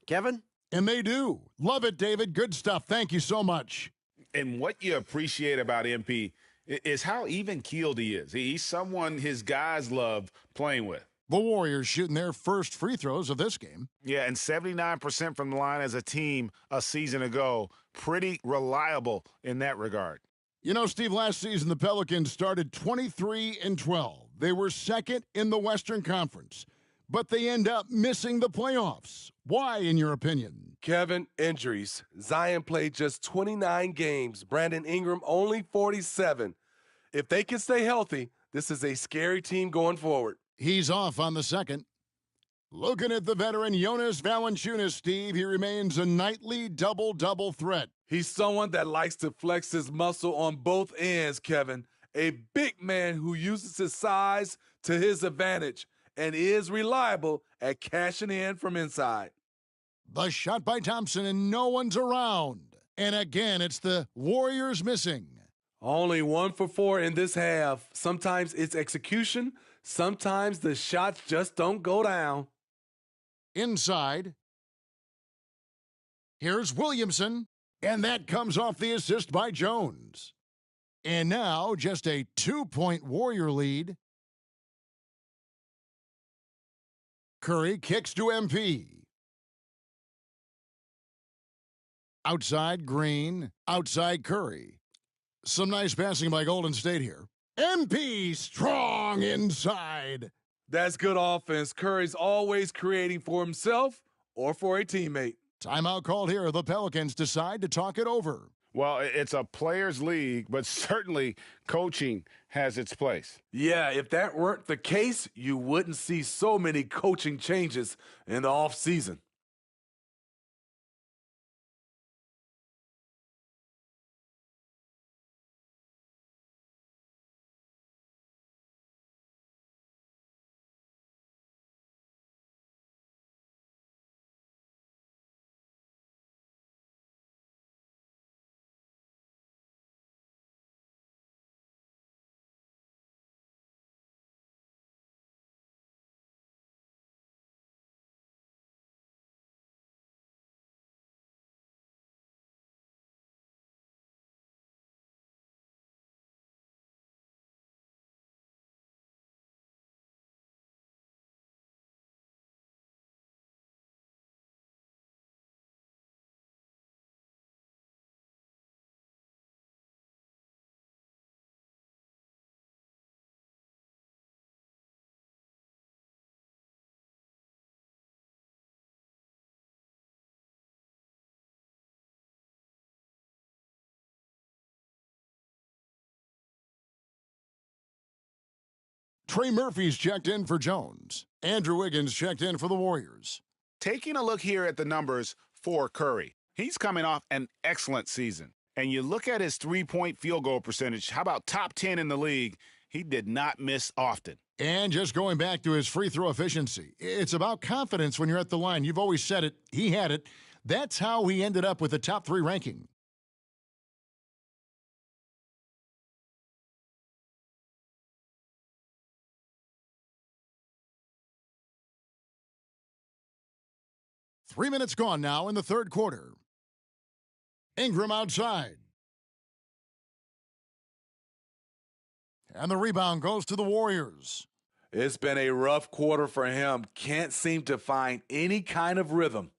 Kevin? And they do. Love it, David. Good stuff. Thank you so much. And what you appreciate about MP is how even-keeled he is. He's someone his guys love playing with. The Warriors shooting their first free throws of this game. Yeah, and 79% from the line as a team a season ago. Pretty reliable in that regard. You know, Steve, last season the Pelicans started 23-12. They were second in the Western Conference, but they end up missing the playoffs. Why, in your opinion? Kevin, injuries. Zion played just 29 games. Brandon Ingram only 47. If they can stay healthy, this is a scary team going forward. He's off on the second. Looking at the veteran Jonas Valanciunas, Steve, he remains a nightly double-double threat. He's someone that likes to flex his muscle on both ends, Kevin. A big man who uses his size to his advantage and is reliable at cashing in from inside. The shot by Thompson, and no one's around. And again, it's the Warriors missing. Only 1 for 4 in this half. Sometimes it's execution. Sometimes the shots just don't go down. Inside. Here's Williamson. And that comes off the assist by Jones. And now just a 2-point Warrior lead. Curry kicks to MP. Outside Green, outside Curry. Some nice passing by Golden State here. MP strong inside. That's good offense. Curry's always creating for himself or for a teammate. Timeout called here. The Pelicans decide to talk it over. Well, it's a players' league, but certainly coaching has its place. Yeah, if that weren't the case, you wouldn't see so many coaching changes in the offseason. Trey Murphy's checked in for Jones. Andrew Wiggins checked in for the Warriors. Taking a look here at the numbers for Curry. He's coming off an excellent season. And you look at his three-point field goal percentage, how about top 10 in the league? he did not miss often. And just going back to his free throw efficiency, it's about confidence when you're at the line. You've always said it. He had it. That's how he ended up with the top 3 ranking. Three minutes gone now in the third quarter. Ingram outside. And the rebound goes to the Warriors. It's been a rough quarter for him. Can't seem to find any kind of rhythm.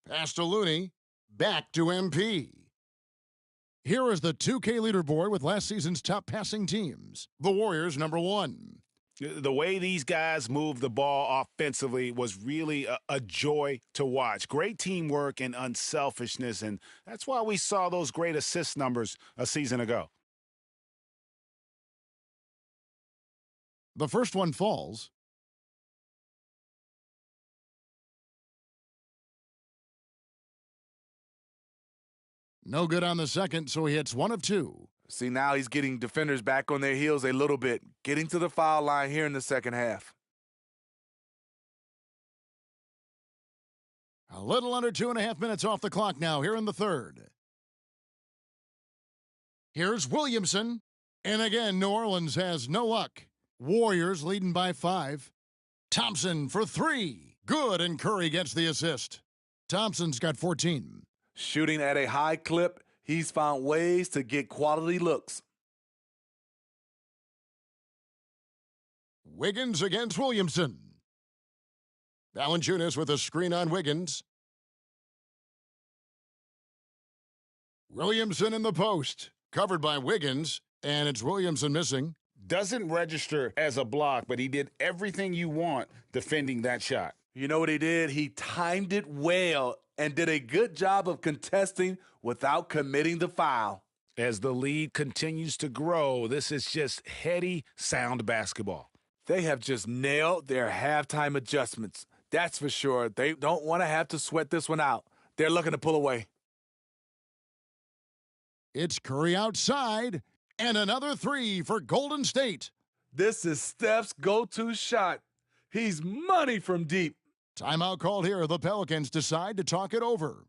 Pass to Looney. Back to MP. Here is the 2K leaderboard with last season's top passing teams. The Warriors, number 1. The way these guys move the ball offensively was really a joy to watch. Great teamwork and unselfishness, and that's why we saw those great assist numbers a season ago. The first one falls. No good on the second, so he hits 1 of 2. See, now he's getting defenders back on their heels a little bit, getting to the foul line here in the second half. A little under 2.5 minutes off the clock now here in the third. Here's Williamson. And again, New Orleans has no luck. Warriors leading by 5. Thompson for 3. Good, and Curry gets the assist. Thompson's got 14. Shooting at a high clip, he's found ways to get quality looks. Wiggins against Williamson. Valanciunas with a screen on Wiggins. Williamson in the post. Covered by Wiggins, and it's Williamson missing. Doesn't register as a block, but he did everything you want defending that shot. You know what he did? He timed it well and did a good job of contesting without committing the foul. As the lead continues to grow, this is just heady, sound basketball. They have just nailed their halftime adjustments. That's for sure. They don't want to have to sweat this one out. They're looking to pull away. It's Curry outside, and another 3 for Golden State. This is Steph's go-to shot. He's money from deep. Timeout called here. The Pelicans decide to talk it over.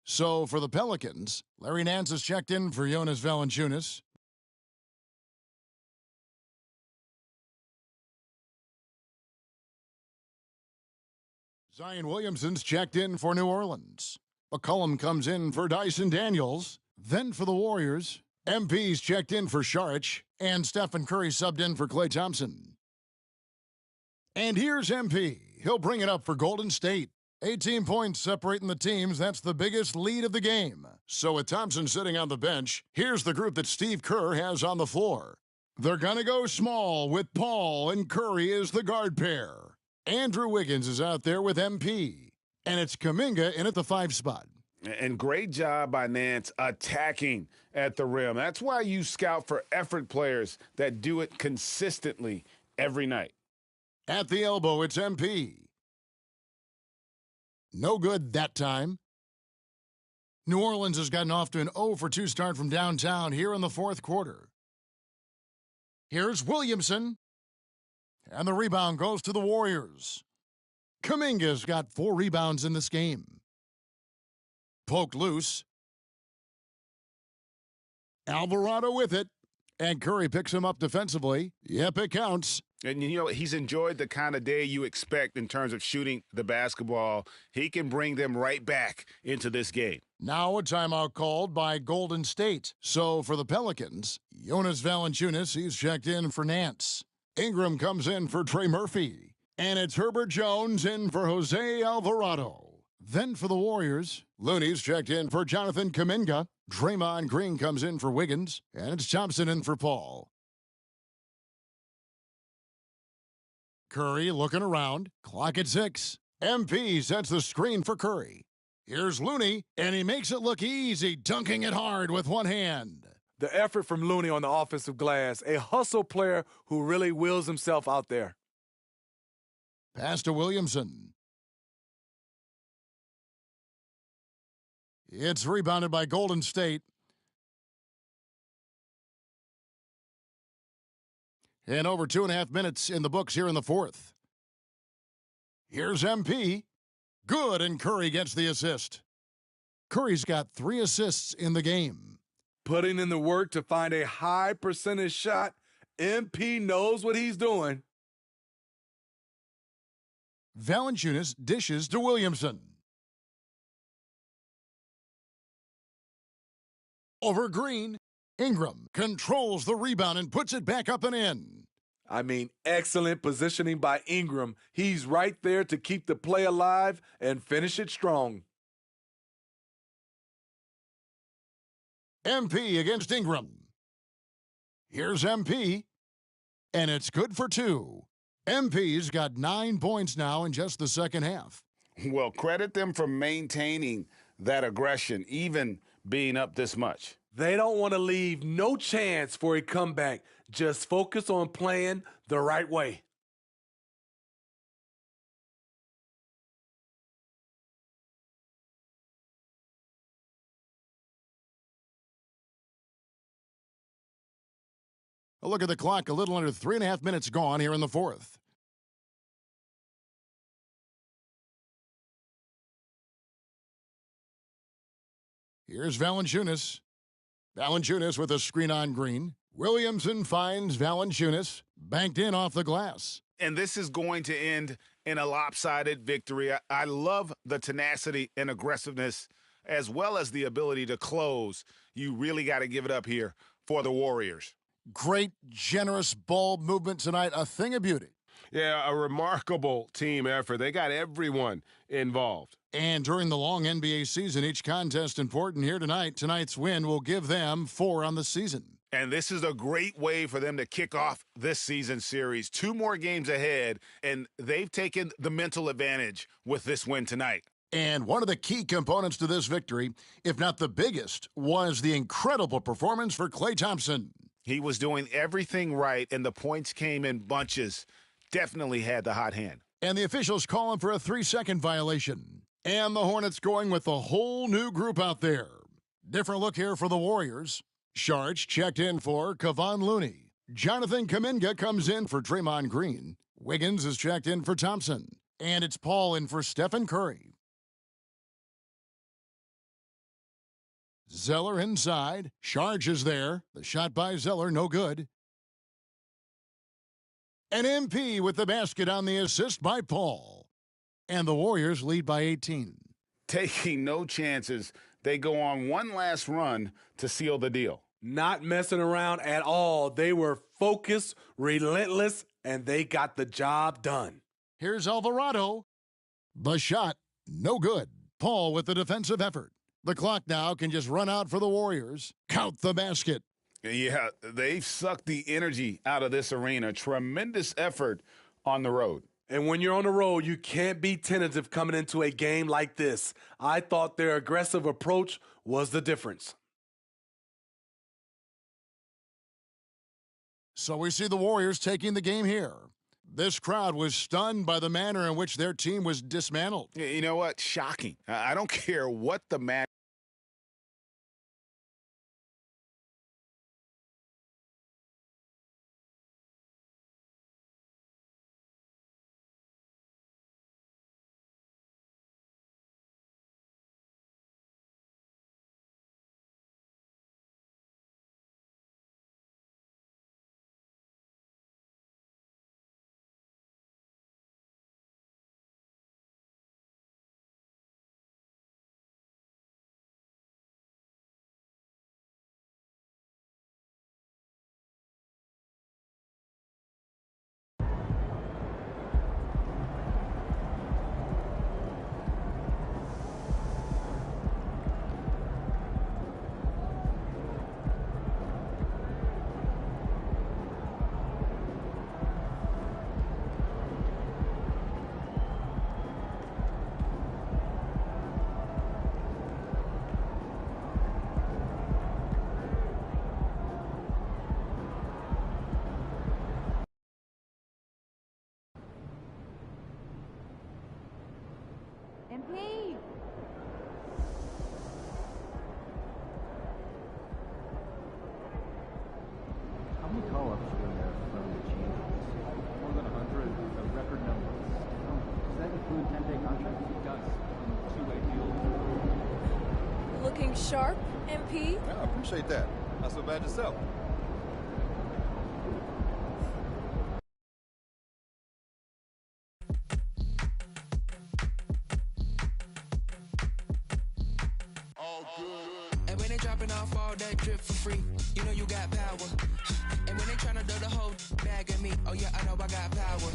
So for the Pelicans, Larry Nance has checked in for Jonas Valanciunas. Zion Williamson's checked in for New Orleans. McCollum comes in for Dyson Daniels. Then for the Warriors, MP's checked in for Saric, and Stephen Curry subbed in for Klay Thompson. And here's MP. He'll bring it up for Golden State. 18 points separating the teams. That's the biggest lead of the game. So with Thompson sitting on the bench, here's the group that Steve Kerr has on the floor. They're going to go small with Paul and Curry as the guard pair. Andrew Wiggins is out there with MP. And it's Kuminga in at the 5 spot. And great job by Nance attacking at the rim. That's why you scout for effort players that do it consistently every night. At the elbow, it's MP. No good that time. New Orleans has gotten off to an 0 for 2 start from downtown here in the fourth quarter. Here's Williamson. And the rebound goes to the Warriors. Kuminga's got 4 rebounds in this game. Poked loose. Alvarado with it. And Curry picks him up defensively. Yep, it counts. And, you know, he's enjoyed the kind of day you expect in terms of shooting the basketball. He can bring them right back into this game. Now a timeout called by Golden State. So for the Pelicans, Jonas Valanciunas, he's checked in for Nance. Ingram comes in for Trey Murphy. And it's Herbert Jones in for Jose Alvarado. Then for the Warriors, Looney's checked in for Jonathan Kuminga. Draymond Green comes in for Wiggins. And it's Thompson in for Paul. Curry looking around. Clock at 6. MP sets the screen for Curry. Here's Looney, and he makes it look easy, dunking it hard with one hand. The effort from Looney on the offensive glass, a hustle player who really wills himself out there. Pass to Williamson. It's rebounded by Golden State. And over 2.5 minutes in the books here in the fourth. Here's MP. Good, and Curry gets the assist. Curry's got 3 assists in the game. Putting in the work to find a high percentage shot. MP knows what he's doing. Valanciunas dishes to Williamson. Over Green. Ingram controls the rebound and puts it back up and in. I mean, excellent positioning by Ingram. He's right there to keep the play alive and finish it strong. MP against Ingram. Here's MP, and it's good for 2. MP's got 9 points now in just the second half. Well, credit them for maintaining that aggression, even being up this much. They don't want to leave no chance for a comeback. Just focus on playing the right way. A look at the clock, a little under 3.5 minutes gone here in the fourth. Here's Valanciunas. Valanciunas with a screen on Green. Williamson finds Valanciunas, banked in off the glass. And this is going to end in a lopsided victory. I love the tenacity and aggressiveness as well as the ability to close. You really got to give it up here for the Warriors. Great, generous ball movement tonight. A thing of beauty. Yeah, a remarkable team effort. They got everyone involved. And during the long NBA season, each contest important here tonight. Tonight's win will give them 4 on the season. And this is a great way for them to kick off this season series. 2 more games ahead, and they've taken the mental advantage with this win tonight. And one of the key components to this victory, if not the biggest, was the incredible performance for Klay Thompson. He was doing everything right, and the points came in bunches. Definitely had the hot hand. And the officials call him for a 3-second violation. And the Hornets going with a whole new group out there. Different look here for the Warriors. Saric checked in for Kevon Looney. Jonathan Kuminga comes in for Draymond Green. Wiggins is checked in for Thompson. And it's Paul in for Stephen Curry. Zeller inside. Sharge is there. The shot by Zeller, no good. And MP with the basket on the assist by Paul. And the Warriors lead by 18. Taking no chances, they go on one last run to seal the deal. Not messing around at all. They were focused, relentless, and they got the job done. Here's Alvarado. The shot, no good. Paul with the defensive effort. The clock now can just run out for the Warriors. Count the basket. Yeah, they've sucked the energy out of this arena. Tremendous effort on the road. And when you're on the road, you can't be tentative coming into a game like this. I thought their aggressive approach was the difference. So we see the Warriors taking the game here. This crowd was stunned by the manner in which their team was dismantled. You know what? Shocking. I don't care what the match. MP! How many call-ups were there from the changes? More than 100, a record number. Does that include 10-day contracts? It does. Two-way deal. Looking sharp, MP? Yeah, I appreciate that. Not so bad yourself. And when they dropping off all that drip for free, you know you got power. And when they tryna do the whole bag at me, oh yeah, I know I got power.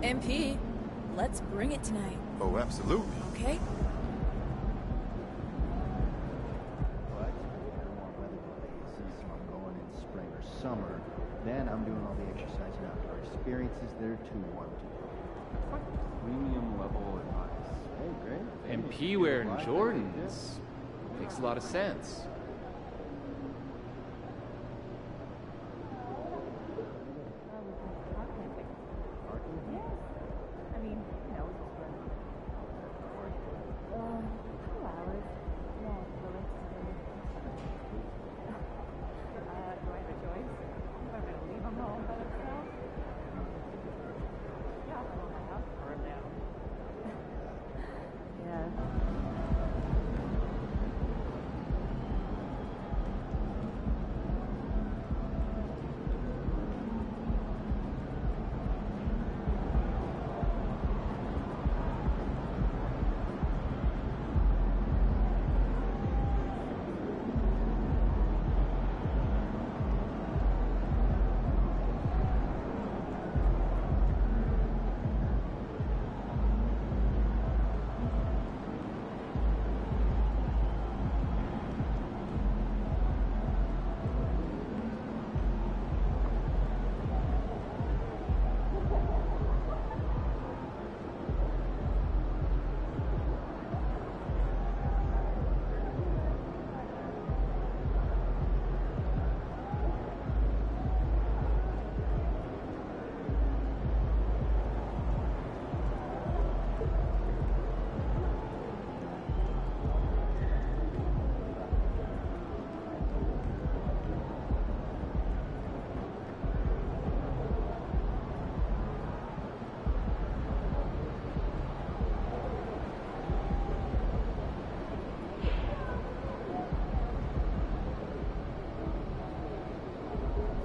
MP, let's bring it tonight. Oh, absolutely. Okay? But I don't want weather delays, so I'm going in spring or summer. Then I'm doing all the exercise and outdoor experiences that are too warm to do. Premium level advice. Hey, great. MP wearing Jordans makes a lot of sense.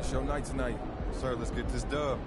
It's your night tonight. Sir, let's get this dub.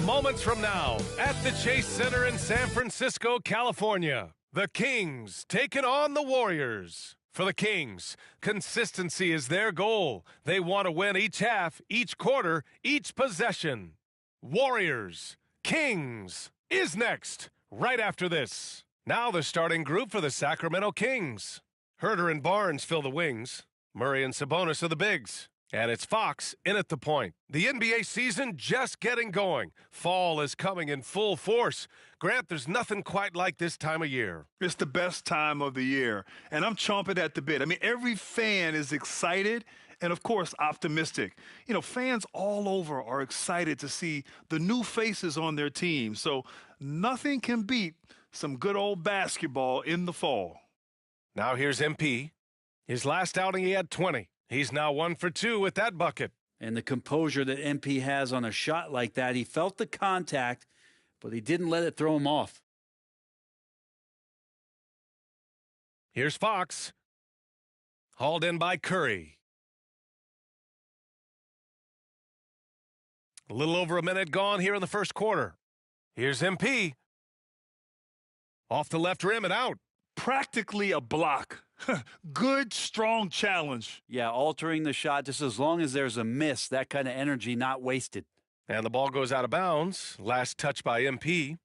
Moments from now, at the Chase Center in San Francisco, California, the Kings taking on the Warriors. For the Kings, consistency is their goal. They want to win each half, each quarter, each possession. Warriors, Kings is next, right after this. Now the starting group for the Sacramento Kings. Herter and Barnes fill the wings. Murray and Sabonis are the bigs. And it's Fox in at the point. The NBA season just getting going. Fall is coming in full force. Grant, there's nothing quite like this time of year. It's the best time of the year, and I'm chomping at the bit. I mean, every fan is excited and, of course, optimistic. You know, fans all over are excited to see the new faces on their team. So nothing can beat some good old basketball in the fall. Now here's MP. His last outing, he had 20. He's now 1 for 2 with that bucket. And the composure that MP has on a shot like that, he felt the contact, but he didn't let it throw him off. Here's Fox. Hauled in by Curry. A little over a minute gone here in the first quarter. Here's MP. Off the left rim and out. Practically a block. Good, strong challenge. Yeah, altering the shot just as long as there's a miss, that kind of energy not wasted. And the ball goes out of bounds. Last touch by MP.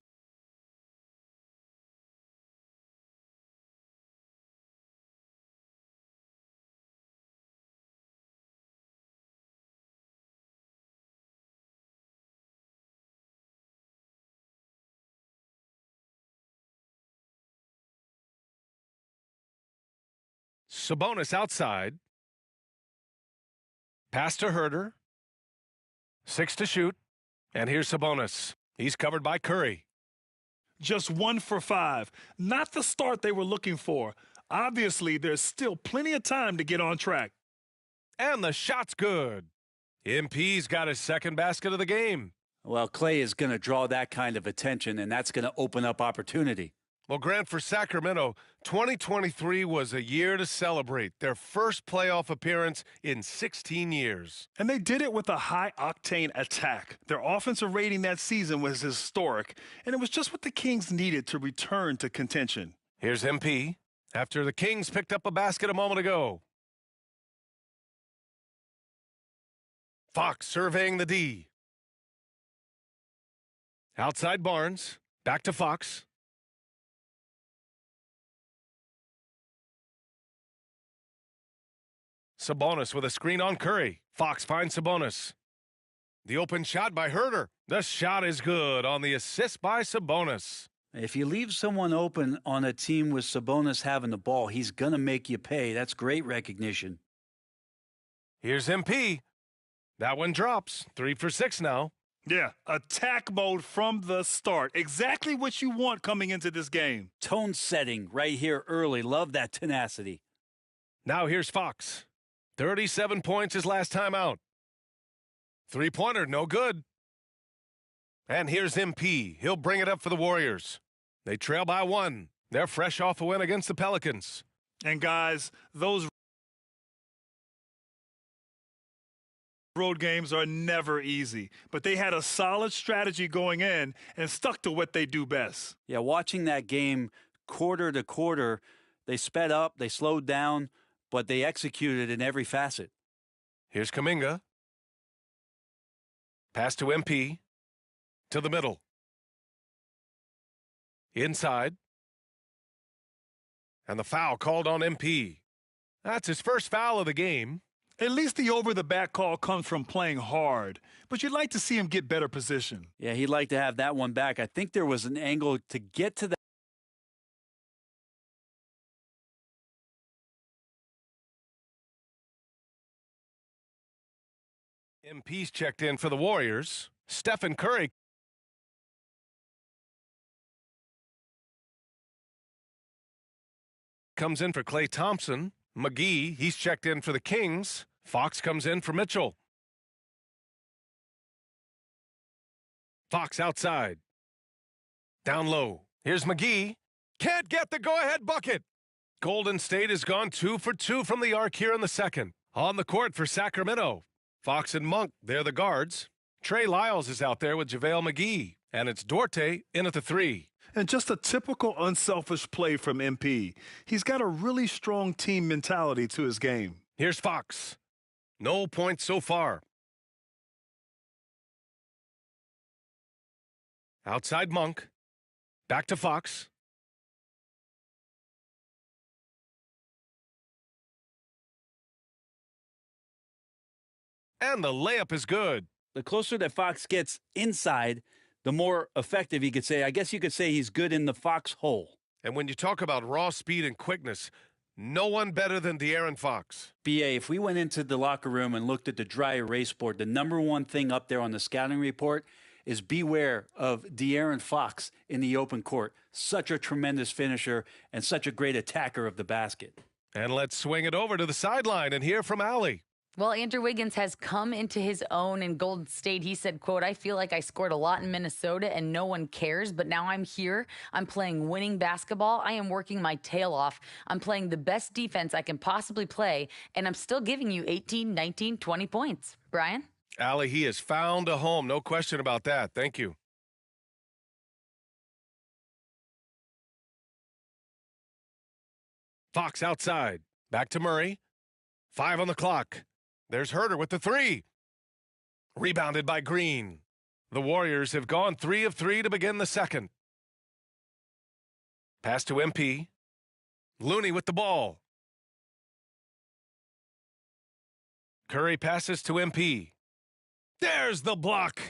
Sabonis outside. Pass to Herter. 6 to shoot. And here's Sabonis. He's covered by Curry. Just 1 for 5. Not the start they were looking for. Obviously, there's still plenty of time to get on track. And the shot's good. MP's got his second basket of the game. Well, Clay is going to draw that kind of attention, and that's going to open up opportunity. Well, Grant, for Sacramento, 2023 was a year to celebrate their first playoff appearance in 16 years. And they did it with a high-octane attack. Their offensive rating that season was historic, and it was just what the Kings needed to return to contention. Here's MP after the Kings picked up a basket a moment ago. Fox surveying the D. Outside Barnes. Back to Fox. Sabonis with a screen on Curry. Fox finds Sabonis. The open shot by Herter. The shot is good on the assist by Sabonis. If you leave someone open on a team with Sabonis having the ball, he's going to make you pay. That's great recognition. Here's MP. That one drops. 3 for 6 now. Yeah, attack mode from the start. Exactly what you want coming into this game. Tone setting right here early. Love that tenacity. Now here's Fox. 37 points his last time out. Three-pointer, no good. And here's MP. He'll bring it up for the Warriors. They trail by 1. They're fresh off a win against the Pelicans. And guys, those road games are never easy, but they had a solid strategy going in and stuck to what they do best. Yeah, watching that game quarter to quarter, they sped up, they slowed down, but they executed in every facet. Here's Kuminga. Pass to MP. To the middle. Inside. And the foul called on MP. That's his first foul of the game. At least the over-the-back call comes from playing hard, but you'd like to see him get better position. Yeah, he'd like to have that one back. I think there was an angle to get to that. MP's checked in for the Warriors. Stephen Curry comes in for Klay Thompson. McGee, he's checked in for the Kings. Fox comes in for Mitchell. Fox outside. Down low. Here's McGee. Can't get the go-ahead bucket. Golden State has gone 2 for 2 from the arc here in the second. On the court for Sacramento. Fox and Monk, they're the guards. Trey Lyles is out there with JaVale McGee, and it's Duarte in at the 3. And just a typical unselfish play from MP. He's got a really strong team mentality to his game. Here's Fox. No points so far. Outside Monk. Back to Fox. And the layup is good. The closer that Fox gets inside, the more effective he could say. I guess you could say he's good in the Fox hole. And when you talk about raw speed and quickness, no one better than De'Aaron Fox. BA, if we went into the locker room and looked at the dry erase board, the number one thing up there on the scouting report is beware of De'Aaron Fox in the open court. Such a tremendous finisher and such a great attacker of the basket. And let's swing it over to the sideline and hear from Allie. Well, Andrew Wiggins has come into his own in Golden State. He said, quote, I feel like I scored a lot in Minnesota and no one cares, but now I'm here. I'm playing winning basketball. I am working my tail off. I'm playing the best defense I can possibly play, and I'm still giving you 18, 19, 20 points. Brian? Allie, he has found a home. No question about that. Thank you. Fox outside. Back to Murray. 5 on the clock. There's Herter with the 3. Rebounded by Green. The Warriors have gone 3 of 3 to begin the second. Pass to MP. Looney with the ball. Curry passes to MP. There's the block.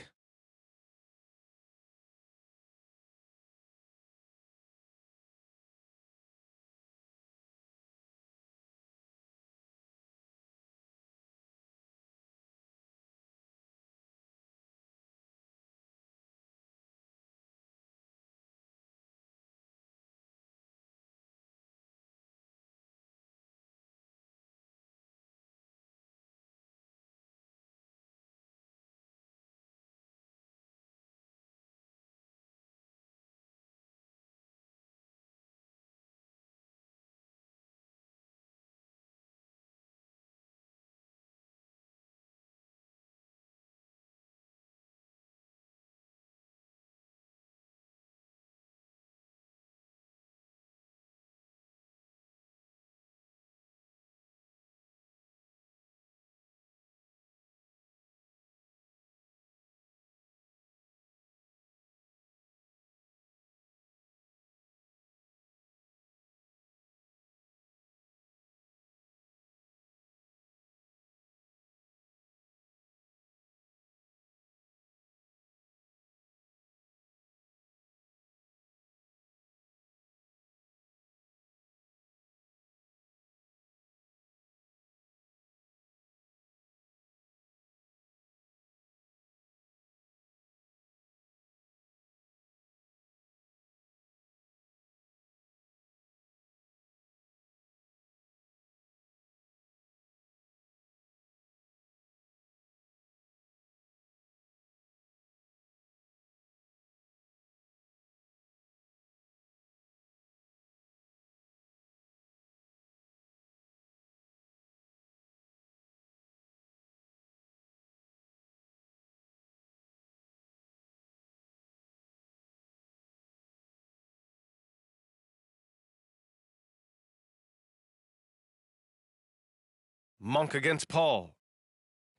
Monk against Paul.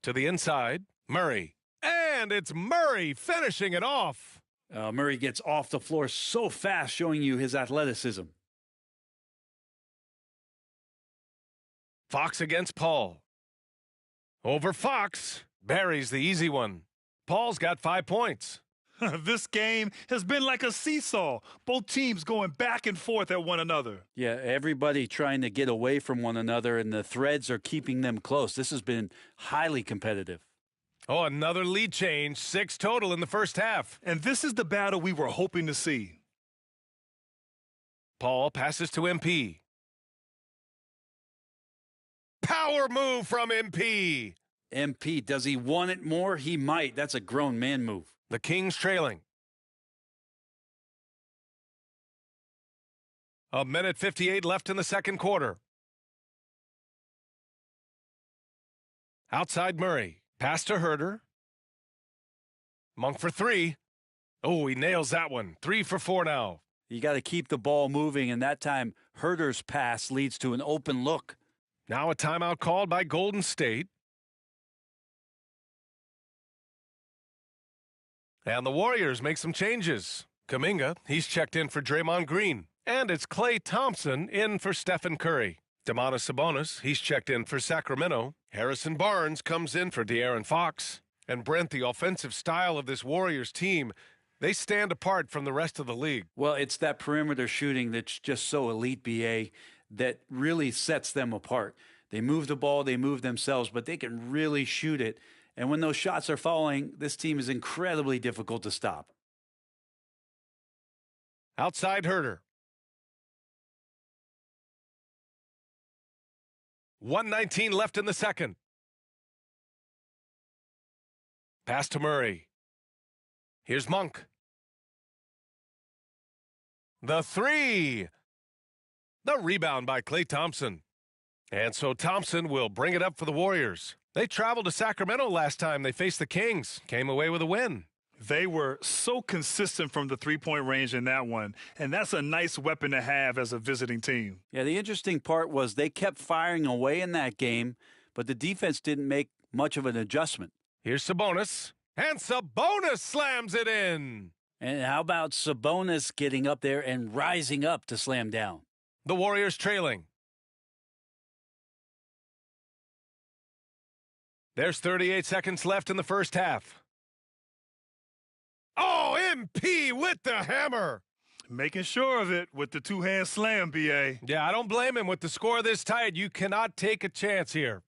To the inside, Murray. And it's Murray finishing it off. Murray gets off the floor so fast, showing you his athleticism. Fox against Paul. Over Fox. Buries the easy one. Paul's got 5 points. This game has been like a seesaw, both teams going back and forth at one another. Yeah, everybody trying to get away from one another, and the threads are keeping them close. This has been highly competitive. Oh, another lead change. 6 total in the first half. And this is the battle we were hoping to see. Paul passes to MP. Power move from MP. MP, does he want it more? He might. That's a grown man move. The Kings trailing. 1:58 left in the second quarter. Outside Murray. Pass to Herter. Monk for three. Oh, he nails that one. 3 for 4 now. You got to keep the ball moving, and that time Herder's pass leads to an open look. Now a timeout called by Golden State. And the Warriors make some changes. Kuminga, he's checked in for Draymond Green. And it's Klay Thompson in for Stephen Curry. Domantas Sabonis, he's checked in for Sacramento. Harrison Barnes comes in for De'Aaron Fox. And Brent, the offensive style of this Warriors team, they stand apart from the rest of the league. Well, it's that perimeter shooting that's just so elite, BA, that really sets them apart. They move the ball, they move themselves, but they can really shoot it. And when those shots are falling, this team is incredibly difficult to stop. Outside Herder. 1:19 left in the second. Pass to Murray. Here's Monk. The three. The rebound by Klay Thompson. And so Thompson will bring it up for the Warriors. They traveled to Sacramento last time they faced the Kings. Came away with a win. They were so consistent from the three-point range in that one, and that's a nice weapon to have as a visiting team. Yeah, the interesting part was they kept firing away in that game, but the defense didn't make much of an adjustment. Here's Sabonis, and Sabonis slams it in. And how about Sabonis getting up there and rising up to slam down? The Warriors trailing. There's 38 seconds left in the first half. Oh, MP with the hammer. Making sure of it with the two-hand slam, B.A. Yeah, I don't blame him. With the score this tight, you cannot take a chance here.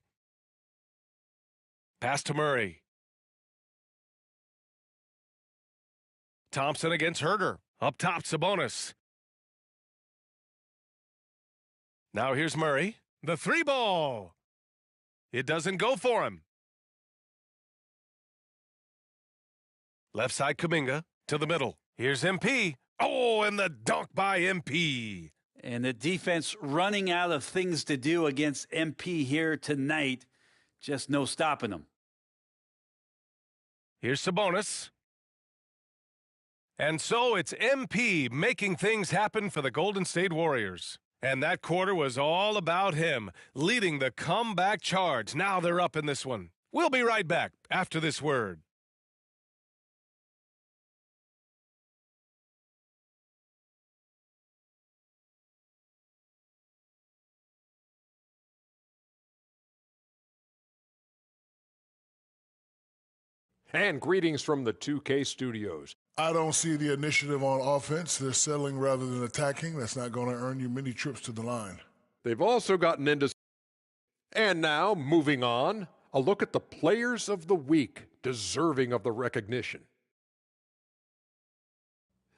Pass to Murray. Thompson against Herder. Up top, Sabonis. Now here's Murray. The three ball. It doesn't go for him. Left side Kuminga to the middle. Here's MP. Oh, and the dunk by MP. And the defense running out of things to do against MP here tonight. Just no stopping them. Here's Sabonis. And so it's MP making things happen for the Golden State Warriors. And that quarter was all about him, leading the comeback charge. Now they're up in this one. We'll be right back after this word. And greetings from the 2K studios. I don't see the initiative on offense. They're settling rather than attacking. That's not going to earn you many trips to the line. They've also gotten into... And now, moving on, a look at the players of the week deserving of the recognition.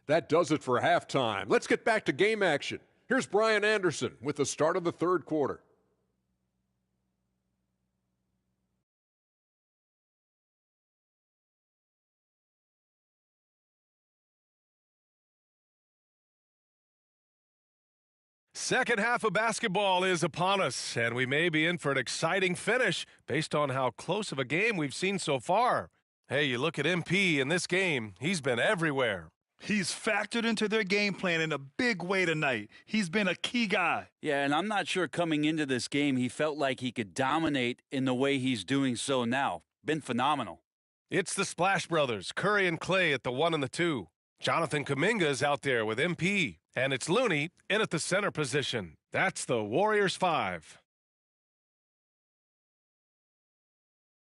That does it for halftime. Let's get back to game action. Here's Brian Anderson with the start of the third quarter. Second half of basketball is upon us, and we may be in for an exciting finish based on how close of a game we've seen so far. Hey, you look at MP in this game, he's been everywhere. He's factored into their game plan in a big way tonight. He's been a key guy. Yeah, and I'm not sure coming into this game he felt like he could dominate in the way he's doing so now. Been phenomenal. It's the Splash Brothers, Curry and Klay at the 1 and the 2. Jonathan Kuminga is out there with MP. And it's Looney in at the center position. That's the Warriors 5.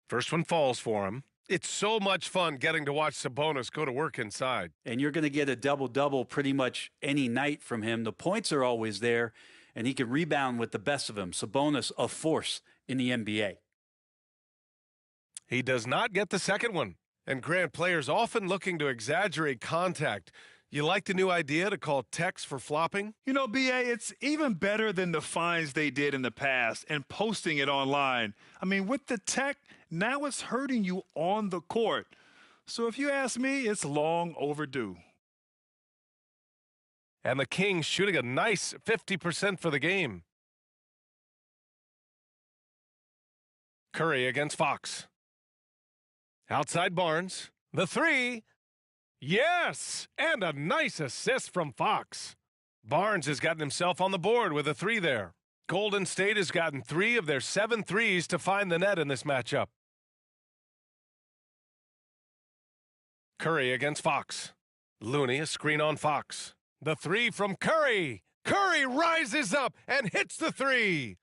First one falls for him. It's so much fun getting to watch Sabonis go to work inside. And you're going to get a double-double pretty much any night from him. The points are always there, and he can rebound with the best of them. Sabonis, a force in the NBA. He does not get the second one. And Grant, players often looking to exaggerate contact. You like the new idea to call techs for flopping? You know, B.A., it's even better than the fines they did in the past and posting it online. I mean, with the tech, now it's hurting you on the court. So if you ask me, it's long overdue. And the Kings shooting a nice 50% for the game. Curry against Fox. Outside Barnes. The three. Yes! And a nice assist from Fox. Barnes has gotten himself on the board with a three there. Golden State has gotten 3 of their 7 threes to find the net in this matchup. Curry against Fox. Looney, a screen on Fox. The three from Curry. Curry rises up and hits the three.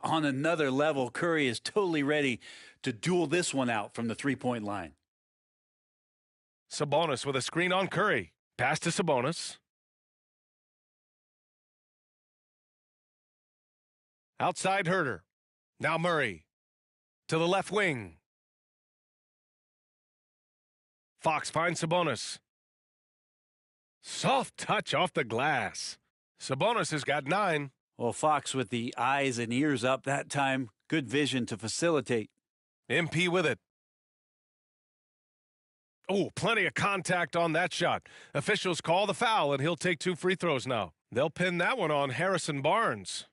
On another level, Curry is totally ready to duel this one out from the three-point line. Sabonis with a screen on Curry. Pass to Sabonis. Outside Herter. Now Murray. To the left wing. Fox finds Sabonis. Soft touch off the glass. Sabonis has got 9. Well, Fox with the eyes and ears up that time. Good vision to facilitate. MP with it. Oh, plenty of contact on that shot. Officials call the foul, and he'll take 2 free throws now. They'll pin that one on Harrison Barnes.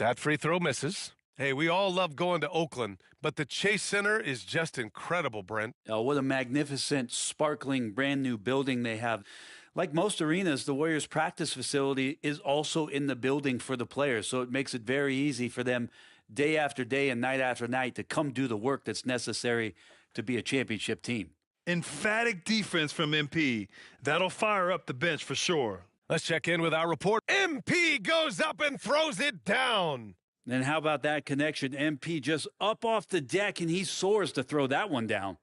That free throw misses. Hey, we all love going to Oakland, but the Chase Center is just incredible, Brent. Oh, what a magnificent, sparkling, brand new building they have. Like most arenas, the Warriors practice facility is also in the building for the players, so it makes it very easy for them day after day and night after night to come do the work that's necessary to be a championship team. Emphatic defense from MP. That'll fire up the bench for sure. Let's check in with our report. MP goes up and throws it down. And how about that connection? MP just up off the deck, and he soars to throw that one down.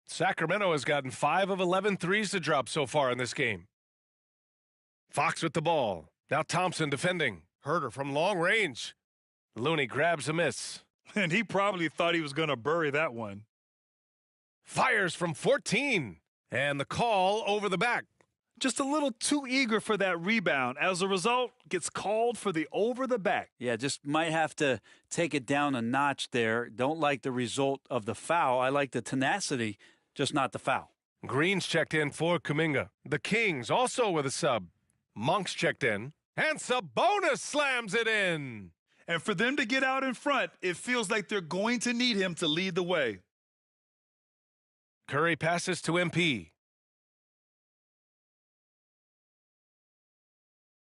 Sacramento has gotten 5 of 11 threes to drop so far in this game. Fox with the ball. Now Thompson defending. Herter from long range. Looney grabs a miss. And he probably thought he was going to bury that one. Fires from 14. And the call over the back. Just a little too eager for that rebound. As a result, gets called for the over the back. Yeah, just might have to take it down a notch there. Don't like the result of the foul. I like the tenacity, just not the foul. Green's checked in for Kuminga. The Kings also with a sub. Monk's checked in. And Sabonis slams it in. And for them to get out in front, it feels like they're going to need him to lead the way. Curry passes to MP.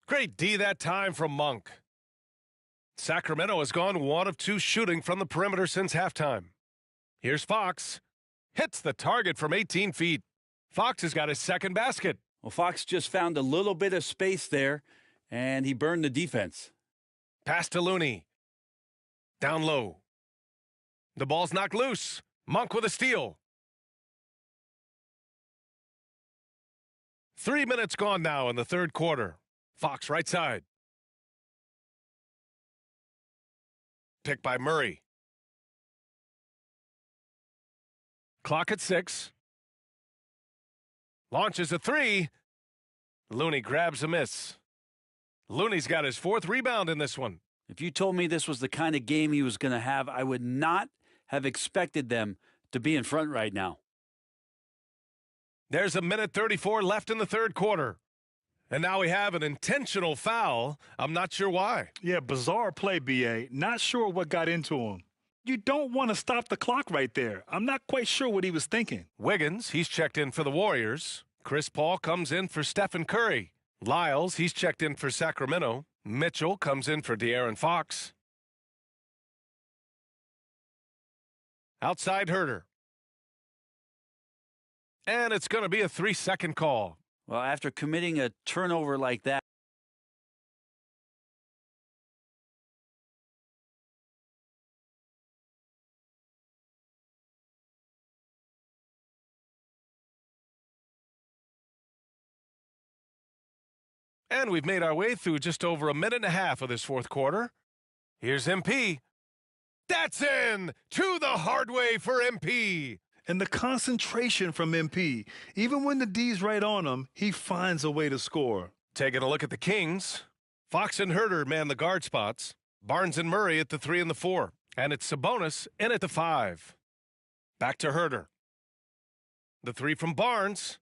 Great D that time from Monk. Sacramento has gone 1 of 2 shooting from the perimeter since halftime. Here's Fox. Hits the target from 18 feet. Fox has got his second basket. Well, Fox just found a little bit of space there, and he burned the defense. Pass to Looney. Down low. The ball's knocked loose. Monk with a steal. 3 minutes gone now in the third quarter. Fox right side. Picked by Murray. Clock at 6. Launches a 3. Looney grabs a miss. Looney's got his 4th rebound in this one. If you told me this was the kind of game he was going to have, I would not have expected them to be in front right now. There's a minute 34 left in the third quarter. And now we have an intentional foul. I'm not sure why. Yeah, bizarre play, B.A. Not sure what got into him. You don't want to stop the clock right there. I'm not quite sure what he was thinking. Wiggins, he's checked in for the Warriors. Chris Paul comes in for Stephen Curry. Lyles, he's checked in for Sacramento. Mitchell comes in for De'Aaron Fox. Outside Herter. And it's going to be a 3-second call. Well, after committing a turnover like that, and we've made our way through just over a minute and a half of this fourth quarter. Here's MP. That's in to the hard way for MP. And the concentration from MP. Even when the D's right on him, he finds a way to score. Taking a look at the Kings. Fox and Herter man the guard spots. Barnes and Murray at the 3 and the 4. And it's Sabonis in at the 5. Back to Herter. The 3 from Barnes.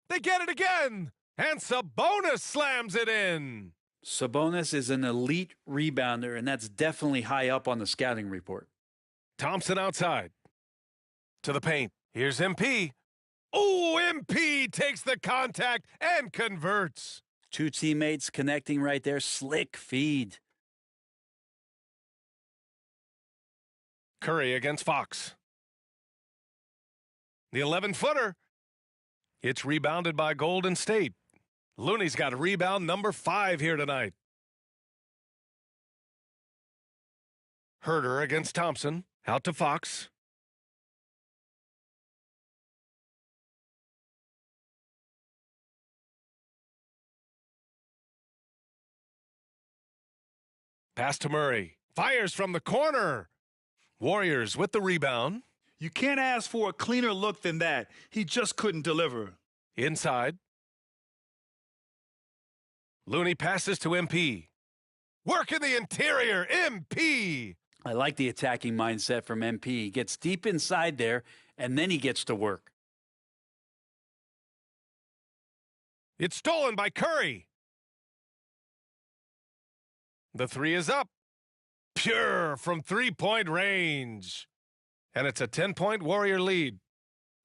They get it again. And Sabonis slams it in. Sabonis is an elite rebounder, and that's definitely high up on the scouting report. Thompson outside. To the paint. Here's MP. Oh, MP takes the contact and converts. Two teammates connecting right there. Slick feed. Curry against Fox. The 11-footer. It's rebounded by Golden State. Looney's got rebound number 5 here tonight. Herter against Thompson. Out to Fox. Pass to Murray. Fires from the corner. Warriors with the rebound. You can't ask for a cleaner look than that. He just couldn't deliver. Inside. Looney passes to MP. Work in the interior, MP. I like the attacking mindset from MP. He gets deep inside there, and then he gets to work. It's stolen by Curry. The 3 is up. Pure from three-point range. And it's a 10-point Warrior lead.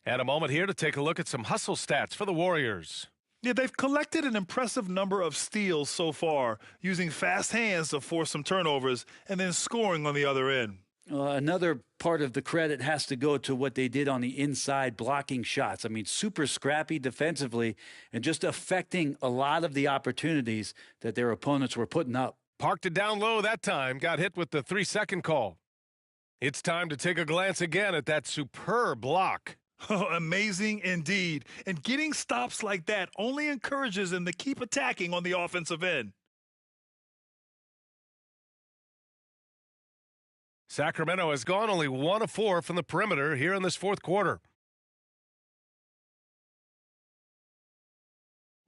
And a moment here to take a look at some hustle stats for the Warriors. Yeah, they've collected an impressive number of steals so far, using fast hands to force some turnovers and then scoring on the other end. Another part of the credit has to go to what they did on the inside, blocking shots. I mean, super scrappy defensively and just affecting a lot of the opportunities that their opponents were putting up. Parked it down low that time, got hit with the 3-second call. It's time to take a glance again at that superb block. Oh, amazing indeed. And getting stops like that only encourages them to keep attacking on the offensive end. Sacramento has gone only 1 of 4 from the perimeter here in this fourth quarter.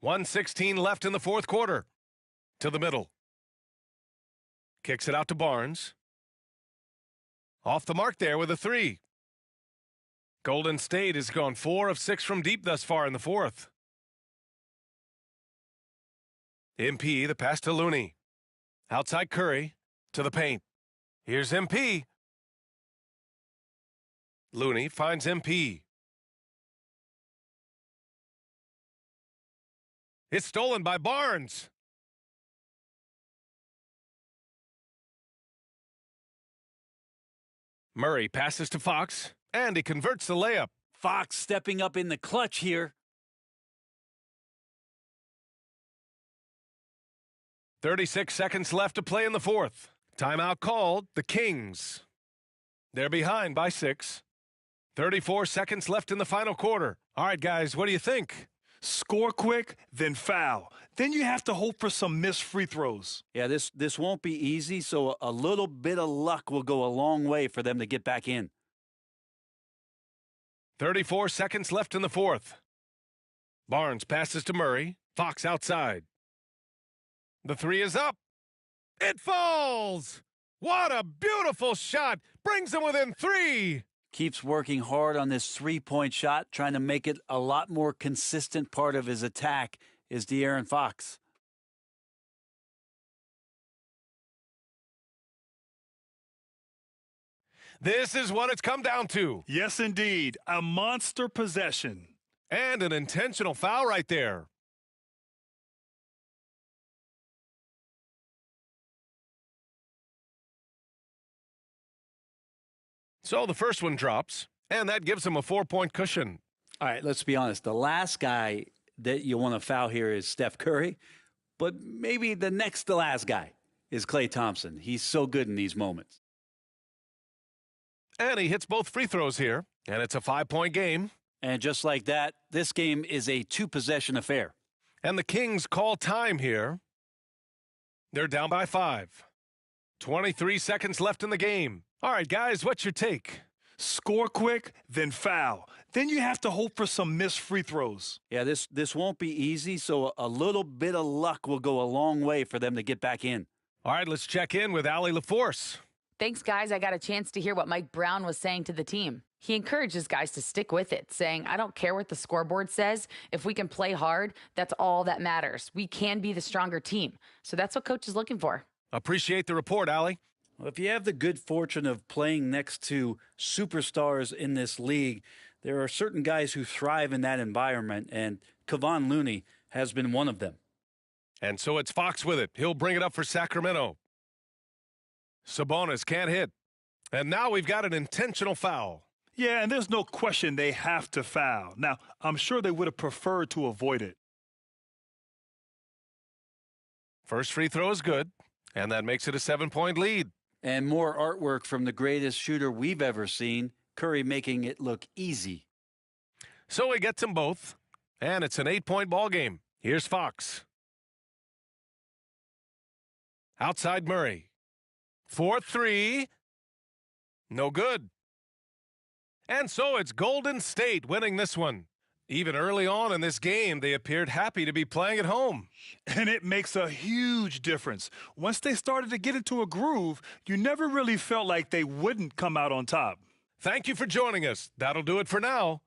1:16 left in the fourth quarter. To the middle. Kicks it out to Barnes. Off the mark there with a 3. Golden State has gone 4 of 6 from deep thus far in the fourth. MP, the pass to Looney. Outside Curry, to the paint. Here's MP. Looney finds MP. It's stolen by Barnes. Murray passes to Fox, and he converts the layup. Fox stepping up in the clutch here. 36 seconds left to play in the fourth. Timeout called, the Kings. They're behind by 6. 34 seconds left in the final quarter. All right, guys, what do you think? Score quick, then foul. Then you have to hope for some missed free throws. Yeah, this won't be easy, so a little bit of luck will go a long way for them to get back in. 34 seconds left in the fourth. Barnes passes to Murray. Fox outside. The 3 is up. It falls! What a beautiful shot! Brings them within 3! Keeps working hard on this three-point shot, trying to make it a lot more consistent part of his attack is De'Aaron Fox. This is what it's come down to. Yes, indeed. A monster possession. And an intentional foul right there. So the first one drops, and that gives him a 4-point cushion. All right, let's be honest. The last guy that you want to foul here is Steph Curry, but maybe the next to last guy is Klay Thompson. He's so good in these moments. And he hits both free throws here, and it's a 5-point game. And just like that, this game is a 2-possession affair. And the Kings call time here. They're down by 5. 23 seconds left in the game. All right, guys, what's your take? Score quick, then foul. Then you have to hope for some missed free throws. Yeah, this won't be easy, so a little bit of luck will go a long way for them to get back in. All right, let's check in with Allie LaForce. Thanks, guys. I got a chance to hear what Mike Brown was saying to the team. He encourages guys to stick with it, saying, I don't care what the scoreboard says. If we can play hard, that's all that matters. We can be the stronger team. So that's what Coach is looking for. Appreciate the report, Allie. Well, if you have the good fortune of playing next to superstars in this league, there are certain guys who thrive in that environment, and Kevon Looney has been one of them. And so it's Fox with it. He'll bring it up for Sacramento. Sabonis can't hit. And now we've got an intentional foul. Yeah, and there's no question they have to foul. Now, I'm sure they would have preferred to avoid it. First free throw is good, and that makes it a 7-point lead. And more artwork from the greatest shooter we've ever seen, Curry making it look easy. So he gets them both, and it's an 8-point ball game. Here's Fox. Outside Murray. 4-3. No good. And so it's Golden State winning this one. Even early on in this game, they appeared happy to be playing at home. And it makes a huge difference. Once they started to get into a groove, you never really felt like they wouldn't come out on top. Thank you for joining us. That'll do it for now.